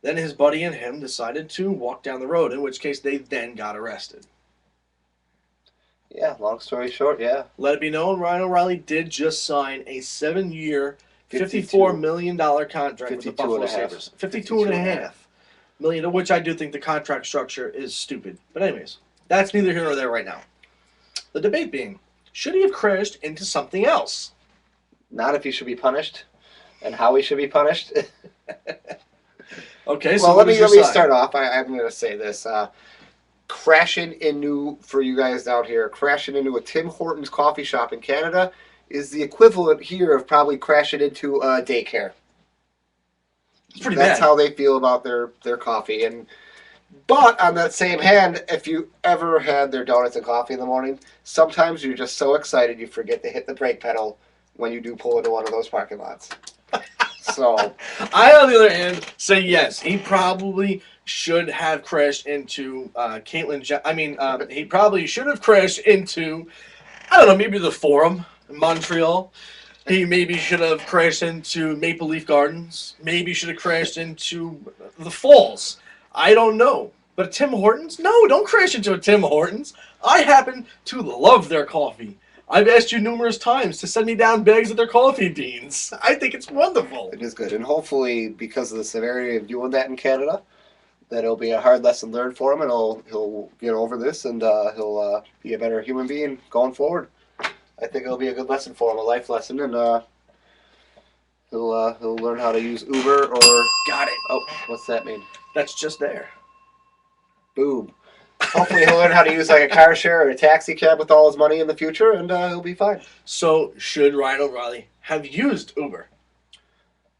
Then his buddy and him decided to walk down the road, in which case they then got arrested. Yeah, long story short, yeah. Let it be known, Ryan O'Reilly did just sign a 7-year, $54 million contract with the Buffalo Sabres. $52.5 million, which I do think the contract structure is stupid. But anyways, that's neither here nor there right now. The debate being, should he have crashed into something else? Not if he should be punished, and how he should be punished. Okay, so well, let me start off. I'm going to say this. Crashing into, for you guys down here, crashing into a Tim Hortons coffee shop in Canada is the equivalent here of probably crashing into a daycare. It's pretty That's bad. how they feel about their coffee. But on that same hand, if you ever had their donuts and coffee in the morning, sometimes you're just so excited you forget to hit the brake pedal when you do pull into one of those parking lots. So I, on the other hand, say yes. He probably should have crashed into he probably should have crashed into, I don't know, maybe the Forum in Montreal. He maybe should have crashed into Maple Leaf Gardens. Maybe should have crashed into the Falls. I don't know. But Tim Hortons? No, don't crash into a Tim Hortons. I happen to love their coffee. I've asked you numerous times to send me down bags of their coffee beans. I think it's wonderful. It is good. And hopefully, because of the severity of doing that in Canada, that it'll be a hard lesson learned for him, and he'll get over this, and he'll be a better human being going forward. I think it'll be a good lesson for him, a life lesson, and he'll learn how to use Uber or... Got it. Oh, what's that mean? That's just there. Boom. Hopefully he'll learn how to use like a car share or a taxi cab with all his money in the future, and he'll be fine. So, should Ryan O'Reilly have used Uber?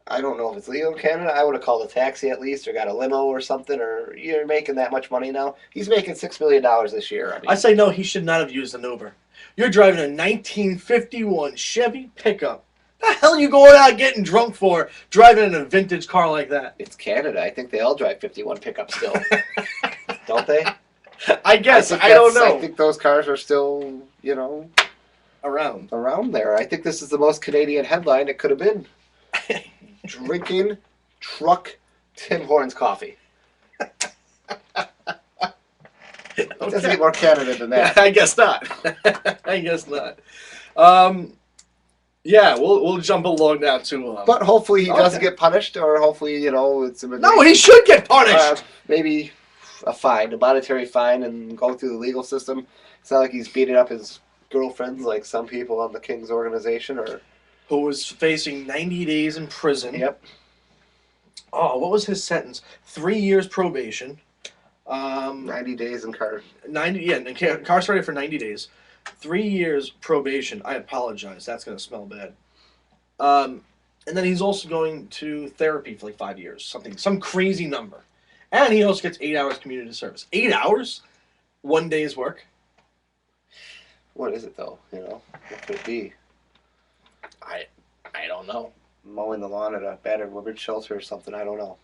I don't know if it's legal in Canada. I would have called a taxi at least, or got a limo or something, or you're making that much money now. He's making $6 million this year. I mean, I say no, he should not have used an Uber. You're driving a 1951 Chevy pickup. The hell are you going out getting drunk for, driving in a vintage car like that? it's Canada. I think they all drive 51 pickups still. Don't they? I guess. I don't know. I think those cars are still, Around. around there. I think this is the most Canadian headline it could have been. Drinking truck Tim Hortons coffee. It doesn't get more Canada than that. I guess not. I guess not. Yeah, we'll jump along now to. But hopefully he doesn't get punished, or hopefully, it's a No, he should get punished. maybe a fine, a monetary fine, and go through the legal system. It's not like he's beating up his girlfriends like some people on the King's organization, or who was facing 90 days in prison. Yep. Oh, what was his sentence? 3 years probation. 90 days in car. Incarcerated for 90 days. 3 years probation. I apologize. That's going to smell bad. And then he's also going to therapy for like 5 years. Some crazy number. And he also gets 8 hours community service. 8 hours? 1 day's work? What is it, though? What could it be? I don't know. Mowing the lawn at a battered women's shelter or something. I don't know.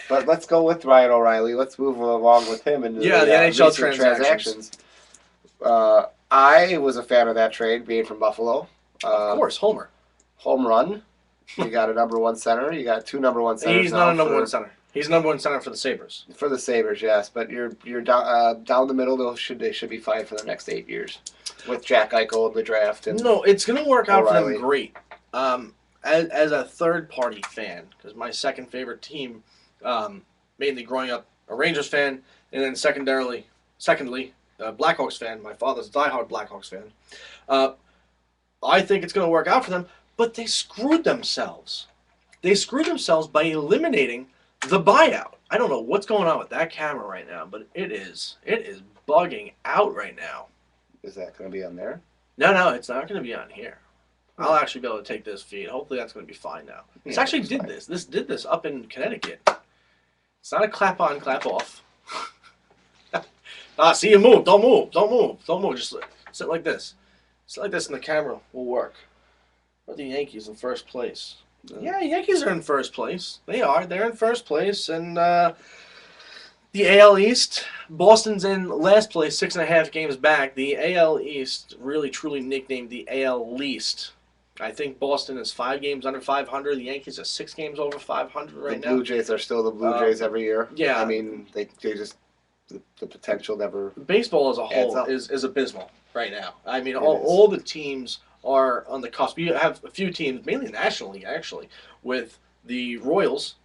But let's go with Ryan O'Reilly. Let's move along with him. And the NHL transactions. I was a fan of that trade, being from Buffalo. Of course, Homer. Home run. You got a number one center. You got two number one centers. He's not a number one center. He's number one center for the Sabres. For the Sabres, yes. But you're down the middle. They should be fine for the next 8 years with Jack Eichel in the draft. And no, it's going to work out O'Reilly. for them great. As a third-party fan, because my second favorite team, mainly growing up a Rangers fan, and then secondly, Blackhawks fan. My father's a diehard Blackhawks fan. I think it's going to work out for them, but they screwed themselves. They screwed themselves by eliminating the buyout. I don't know what's going on with that camera right now, but it is bugging out right now. Is that going to be on there? No, it's not going to be on here. I'll actually be able to take this feed. Hopefully that's going to be fine now. This actually did this. This did this up in Connecticut. It's not a clap on, clap off. See, you move. Don't move. Don't move. Don't move. Just sit like this. Sit like this and the camera will work. But the Yankees in first place. Yeah, Yankees are in first place. They are. They're in first place. And the AL East, Boston's in last place, 6.5 games back. The AL East, really truly nicknamed the AL Least. I think Boston is 5 games under 500. The Yankees are 6 games over 500 right now. The Blue Jays are still the Blue Jays every year. Yeah. I mean, they just, the potential never... Baseball as a whole is abysmal right now. I mean, all the teams are on the cusp. You have a few teams, mainly nationally, actually, with the Royals.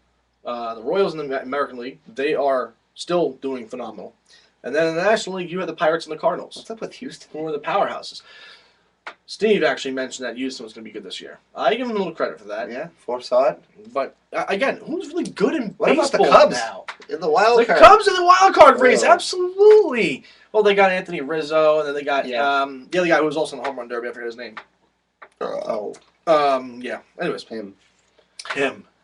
The Royals in the American League, they are still doing phenomenal. And then in the National League, you have the Pirates and the Cardinals. What's up with Houston? Who are the powerhouses. Steve actually mentioned that Houston was going to be good this year. I give him a little credit for that. Yeah, foresaw it. But, again, who's really good in what baseball about the Cubs now? In the wild card. The Cubs in the wild card race, absolutely. Well, they got Anthony Rizzo, and then they got the other guy who was also in the home run derby. I forget his name. Yeah. Anyways. Him.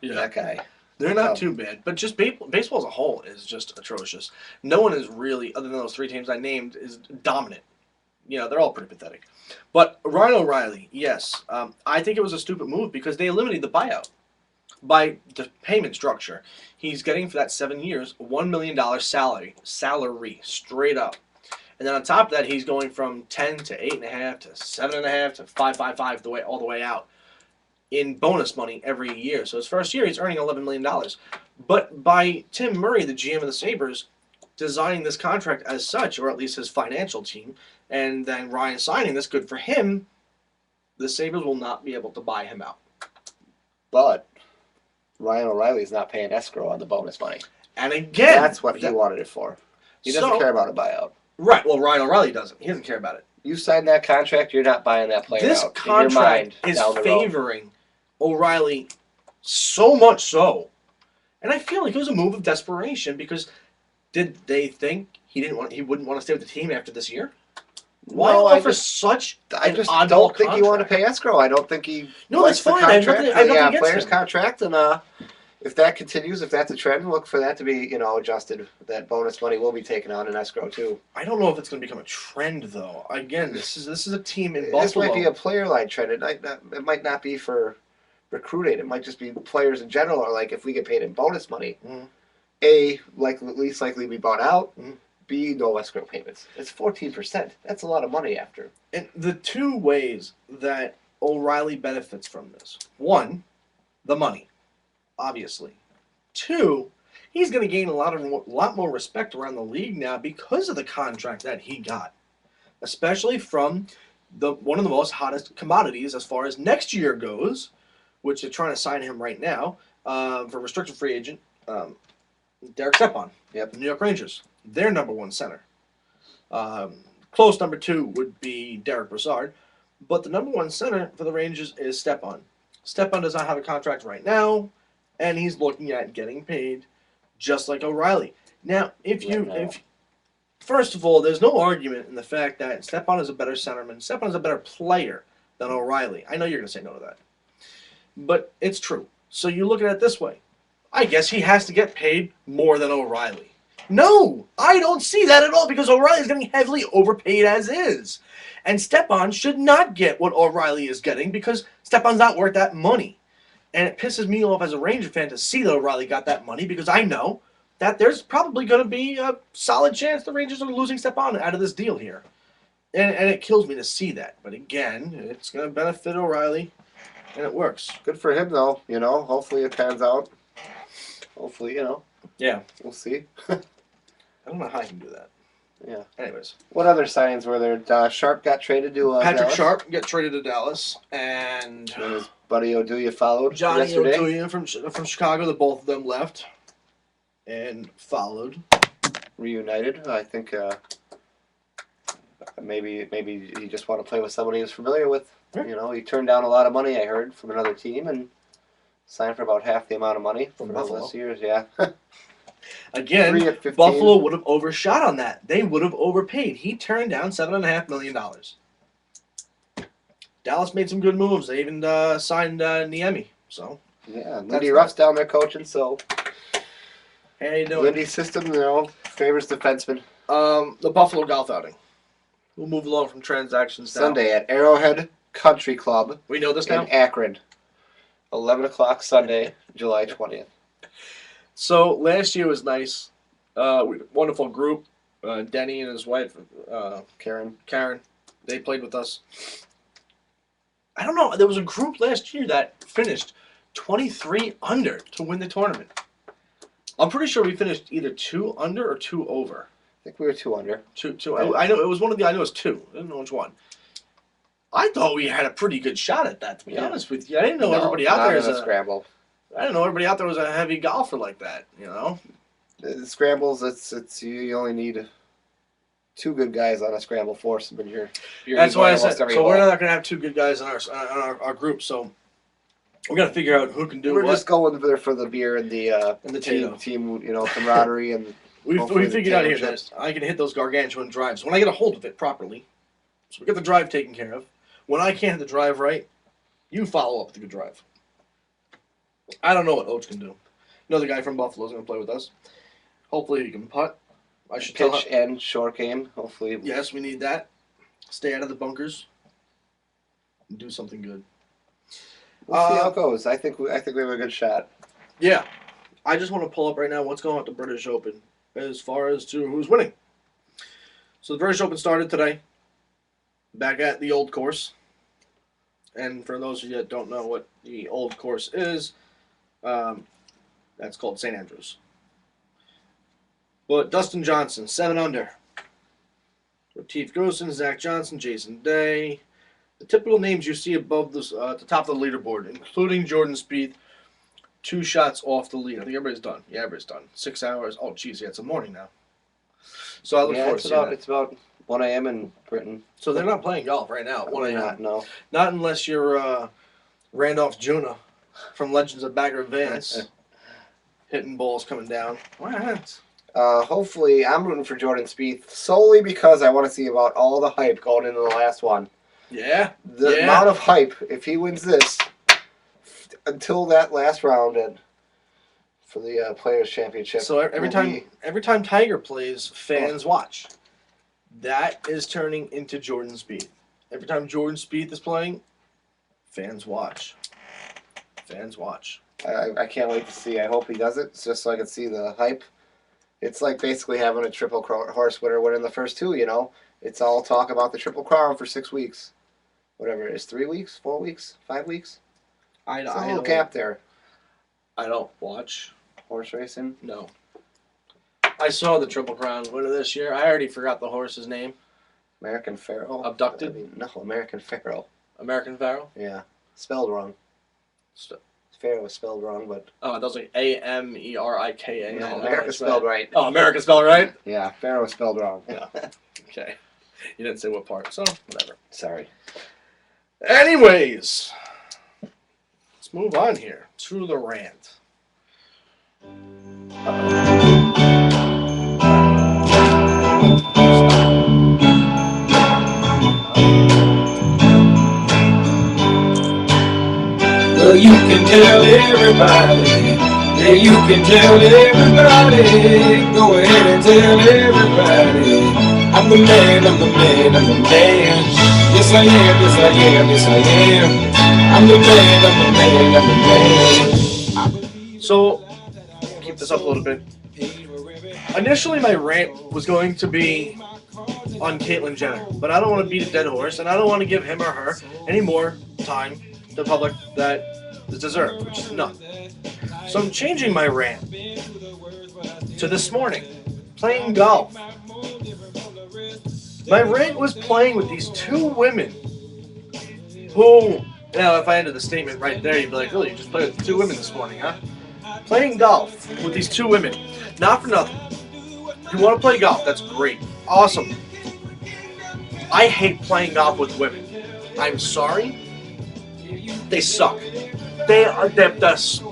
Yeah. That guy. They're not too bad, but just baseball as a whole is just atrocious. No one is really, other than those 3 teams I named, is dominant. You know, they're all pretty pathetic. But Ryan O'Reilly, yes, I think it was a stupid move because they eliminated the buyout by the payment structure. He's getting for that 7 years $1 million salary straight up, and then on top of that, he's going from 10 to 8.5 to 7.5 to 5.55 all the way out in bonus money every year. So his first year, he's earning $11 million. But by Tim Murray, the GM of the Sabres, designing this contract as such, or at least his financial team, and then Ryan signing this, good for him, the Sabres will not be able to buy him out. But Ryan O'Reilly's not paying escrow on the bonus money. And again, that's what he wanted it for. He doesn't care about a buyout. Right. Well, Ryan O'Reilly doesn't. He doesn't care about it. You signed that contract, you're not buying that player this out. This contract is favoring O'Reilly so much so. And I feel like it was a move of desperation because did they think he wouldn't want to stay with the team after this year? Why offer such I just don't think you want to pay escrow. I don't think he that's fine. I have nothing against player's him. Contract, and if that continues, if that's a trend, look for that to be adjusted. That bonus money will be taken on in escrow too. I don't know if it's going to become a trend though. Again, this is a team in Buffalo. This might be a player line trend. It might not be for recruiting. It might just be players in general are like, if we get paid in bonus money, A, least likely be bought out. B, no escrow payments. It's 14%. That's a lot of money after. And the 2 ways that O'Reilly benefits from this: 1, the money, obviously. 2, he's going to gain a lot more respect around the league now because of the contract that he got, especially from one of the most hottest commodities as far as next year goes, which they're trying to sign him right now for restricted free agent, Derek Stepan. Yep. New York Rangers. Their number 1 center. Close number 2 would be Derek Brassard, but the number 1 center for the Rangers is Stepan. Stepan does not have a contract right now, and he's looking at getting paid just like O'Reilly. Now, first of all, there's no argument in the fact that Stepan is a better centerman. Stepan is a better player than O'Reilly. I know you're going to say no to that, but it's true. So you look at it this way. I guess he has to get paid more than O'Reilly. No, I don't see that at all because O'Reilly's getting heavily overpaid as is. And Stepan should not get what O'Reilly is getting because Stepan's not worth that money. And it pisses me off as a Ranger fan to see that O'Reilly got that money because I know that there's probably going to be a solid chance the Rangers are losing Stepan out of this deal here. And it kills me to see that. But again, it's going to benefit O'Reilly, and it works. Good for him, though. Hopefully it pans out. Hopefully, Yeah. We'll see. I don't know how I can do that. Yeah. Anyways. What other signings were there? Sharp got traded to Patrick Dallas. Sharp got traded to Dallas, and his buddy Oduya followed Johnny yesterday. Oduya from Chicago. The both of them left and followed. Reunited. I think Maybe you just want to play with somebody he's familiar with. Yeah. You know, he turned down a lot of money, I heard, from another team and signed for about half the amount of money From for Buffalo. this year's. Yeah. Again, 3 at 15. Buffalo would have overshot on that. They would have overpaid. He turned down $7.5 million. Dallas made some good moves. They even signed Niemi. So Yeah, That's Lindy Ruff's down there coaching, so how you doing? Lindy's system, favors defensemen. The Buffalo golf outing. We'll move along from transactions now. Sunday at Arrowhead Country Club We know this in now. Akron. 11 o'clock Sunday, July 20th. So last year was nice. Wonderful group. Denny and his wife, Karen. they played with us. I don't know. There was a group last year that finished 23 under to win the tournament. I'm pretty sure we finished either 2 under or 2 over. I think we were 2 under. Two. I know it was one of the. I know it was 2. I didn't know which one. I thought we had a pretty good shot at that. To be honest with you, I didn't know everybody out there is a scramble. I didn't know everybody out there was a heavy golfer like that. You know. The scrambles, it's you only need 2 good guys on a scramble force, but you're That's why I said. almost every So hole. we're not going to have 2 good guys in our group. So we're going to figure out who can do We're what. just going there for the beer and the And the team camaraderie and. We hopefully the figured out here that championships. I can hit those gargantuan drives when I get a hold of it properly. So we get the drive taken care of. When I can't hit the drive right, you follow up with a good drive. I don't know what Oach can do. Another guy from Buffalo is going to play with us. Hopefully he can putt. I should tell Pitch him. and short game, hopefully. Yes, we need that. Stay out of the bunkers. And do something good. We'll see how it goes. I think we have a good shot. Yeah. I just want to pull up right now what's going on at the British Open as far as to who's winning. So the British Open started today. Back at the old course. And for those of you that don't know what the old course is, that's called St. Andrews. But Dustin Johnson, 7 under. Retief Goosen, Zach Johnson, Jason Day. The typical names you see above this, at the top of the leaderboard, including Jordan Spieth, 2 shots off the lead. I think everybody's done. Yeah, everybody's done. 6 hours. Oh, geez, yeah, it's a morning now. So I look forward to seeing that. It's about 1 a.m. in Britain. So they're not playing golf right now at 1 a.m. Not, no. Not unless you're Randolph Juna from Legends of Bagger Vance. Hitting balls coming down. What? Hopefully, I'm rooting for Jordan Spieth solely because I want to see about all the hype going into the last one. Yeah. The amount of hype, if he wins this, until that last round and for the Players' Championship. So every time Tiger plays, fans watch. That is turning into Jordan Spieth. Every time Jordan Spieth is playing, fans watch. Fans watch. I can't wait to see. I hope he does it, just so I can see the hype. It's like basically having a Triple Horse winner winning the first 2, you know. It's all talk about the Triple Crown for 6 weeks. Whatever it is, 3 weeks, 4 weeks, 5 weeks? There's a little gap there. I don't watch Horse racing? No. I saw the Triple Crown winner this year. I already forgot the horse's name. American Pharoah? Abducted? No, American Pharoah. American Pharaoh? Yeah. Spelled wrong. Pharaoh was spelled wrong, but... Oh, that was like Amerika. No, America spelled right. Oh, America spelled right? Yeah, Pharaoh spelled wrong. Yeah. Okay. You didn't say what part, so whatever. Sorry. Anyways, let's move on here to the rant. Well, you can tell everybody. Yeah, you can tell everybody. Go ahead and tell everybody. I'm the man, I'm the man, I'm the man. Yes, I am, yes, I am, yes, I am. I'm the man, I'm the man, I'm the man. So, keep this up a little bit. Initially, my rant was going to be on Caitlyn Jenner, but I don't want to beat a dead horse, and I don't want to give him or her any more time to the public that is deserved, which is none. So I'm changing my rant to this morning, playing golf. My rant was playing with these 2 women who, now if I ended the statement right there, you'd be like, oh, you just played with 2 women this morning, huh? Playing golf with these 2 women. Not for nothing. If you want to play golf, that's great. Awesome. I hate playing golf with women. I'm sorry. They suck. They are the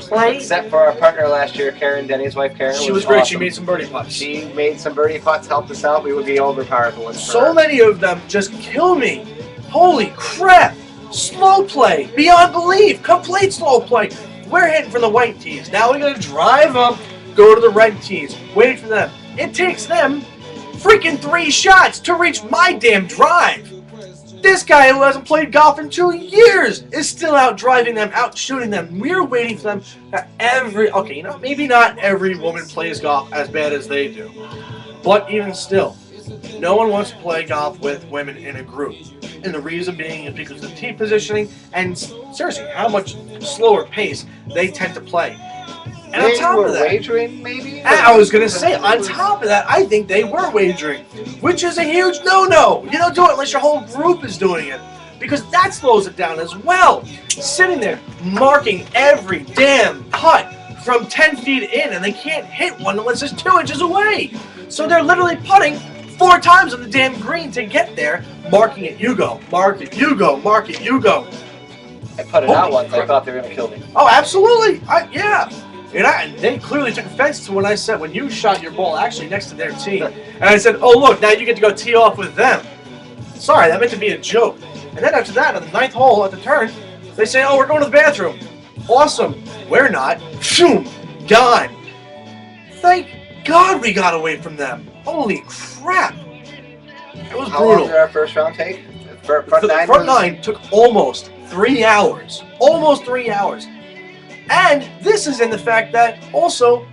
play. Except for our partner last year, Karen, Denny's wife, Karen. She was great. Awesome. She made some birdie putts. She made some birdie putts, helped us out. We would be overpowered for So many of them just kill me. Holy crap! Slow play, beyond belief, complete slow play. We're hitting for the white tees. Now we're gonna drive up, go to the red tees, wait for them. It takes them freaking 3 shots to reach my damn drive. This guy who hasn't played golf in 2 years is still out driving them, out shooting them. We're waiting for them. Okay, you know, maybe not every woman plays golf as bad as they do, but even still, no one wants to play golf with women in a group. And the reason being is because of the tee positioning and seriously, how much slower pace they tend to play. And on top of that, wagering, maybe? I was going to say, on top of that, I think they were wagering, which is a huge no-no. You don't do it unless your whole group is doing it, because that slows it down as well. Sitting there, marking every damn putt from 10 feet in, and they can't hit one unless it's 2 inches away. So they're literally putting 4 times on the damn green to get there, marking it, you go, mark it, you go, mark it, you go. I put it out once, I thought they were going to kill me. Oh, absolutely. Yeah. And they clearly took offense to when I said, when you shot your ball actually next to their tee. And I said, oh, look, now you get to go tee off with them. Sorry, that meant to be a joke. And then after that, on the 9th hole at the turn, they say, oh, we're going to the bathroom. Awesome. We're not. Shoom. Gone. Thank God we got away from them. Holy crap. It was How long brutal. did our first round take? Front The front 9 took almost 3 hours. Almost 3 hours. And this is in the fact that also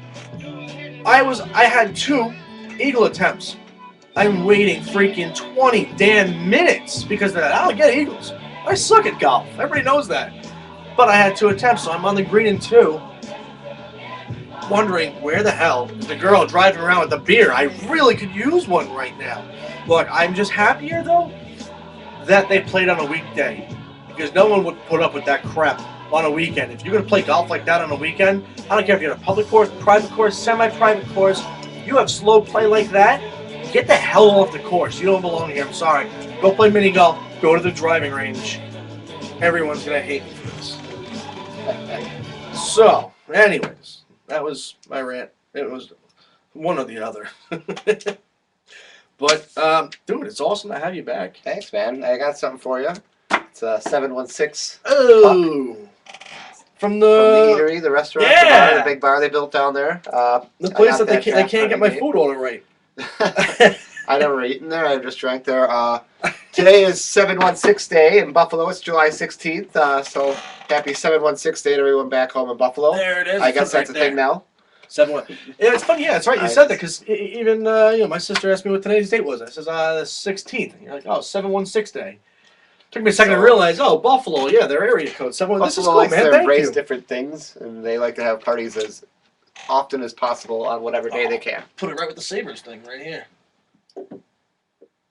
I had 2 eagle attempts. I'm waiting freaking 20 damn minutes because of that. I don't get eagles. I suck at golf. Everybody knows that. But I had 2 attempts, so I'm on the green in 2, wondering where the hell is the girl driving around with the beer. I really could use one right now. Look, I'm just happier though that they played on a weekday, because no one would put up with that crap on a weekend. If you're going to play golf like that on a weekend, I don't care if you're in a public course, private course, semi-private course, you have slow play like that, get the hell off the course. You don't belong here. I'm sorry. Go play mini golf. Go to the driving range. Everyone's going to hate me for this. So, anyways, that was my rant. It was one or the other. But, dude, it's awesome to have you back. Thanks, man. I got something for you. It's a 716. Oh! From the eatery, the restaurant, the bar, the big bar they built down there. The place that they can't get my food order right. I never eaten there. I just drank there. Today is 716 Day in Buffalo. It's July 16th. So happy 716 Day to everyone back home in Buffalo. There it is. I guess that's a thing now. 7-1. Yeah, it's funny. Yeah, that's right. You said that because even my sister asked me what today's date was. I says the 16th. And you're like, oh, 716 Day. Took me a second to realize. Oh, Buffalo. Yeah, their area code 7-1. This is cool, man. They Thank embrace you. different things, and they like to have parties as often as possible on whatever day they can. Put it right with the Sabres thing right here.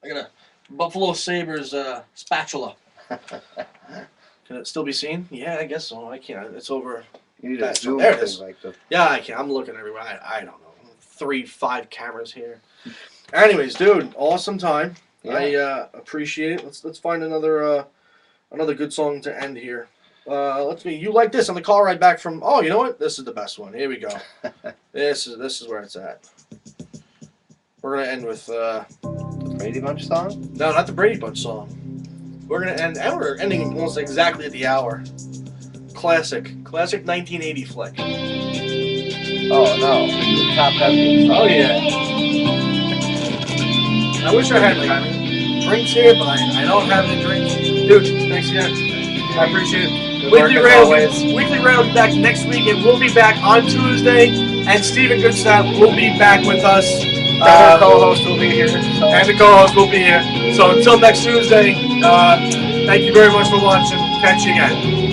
I got a Buffalo Sabres spatula. Can it still be seen? Yeah, I guess so. I can't. It's over. You need to zoom there it thing is. like the. Yeah, I can. I'm looking everywhere. I don't know. 3-5 cameras here. Anyways, dude, awesome time. Yeah. I appreciate it. Let's find another good song to end here. Let's see. You like this on the car ride back from? Oh, you know what? This is the best one. Here we go. This is where it's at. We're gonna end with the Brady Bunch song. No, not the Brady Bunch song. We're gonna end, and we're ending almost exactly at the hour. Classic 1980 flick. Oh no, Top Gun. Oh yeah. I wish I had like drinks here, but I don't have any drinks. Dude, thanks again. I appreciate it. Weekly Rail will be back next week, and we'll be back on Tuesday. And Stephen Goodstaff will be back with us. Our co-host will be here. And the co-host will be here. So until next Tuesday, thank you very much for watching. Catch you again.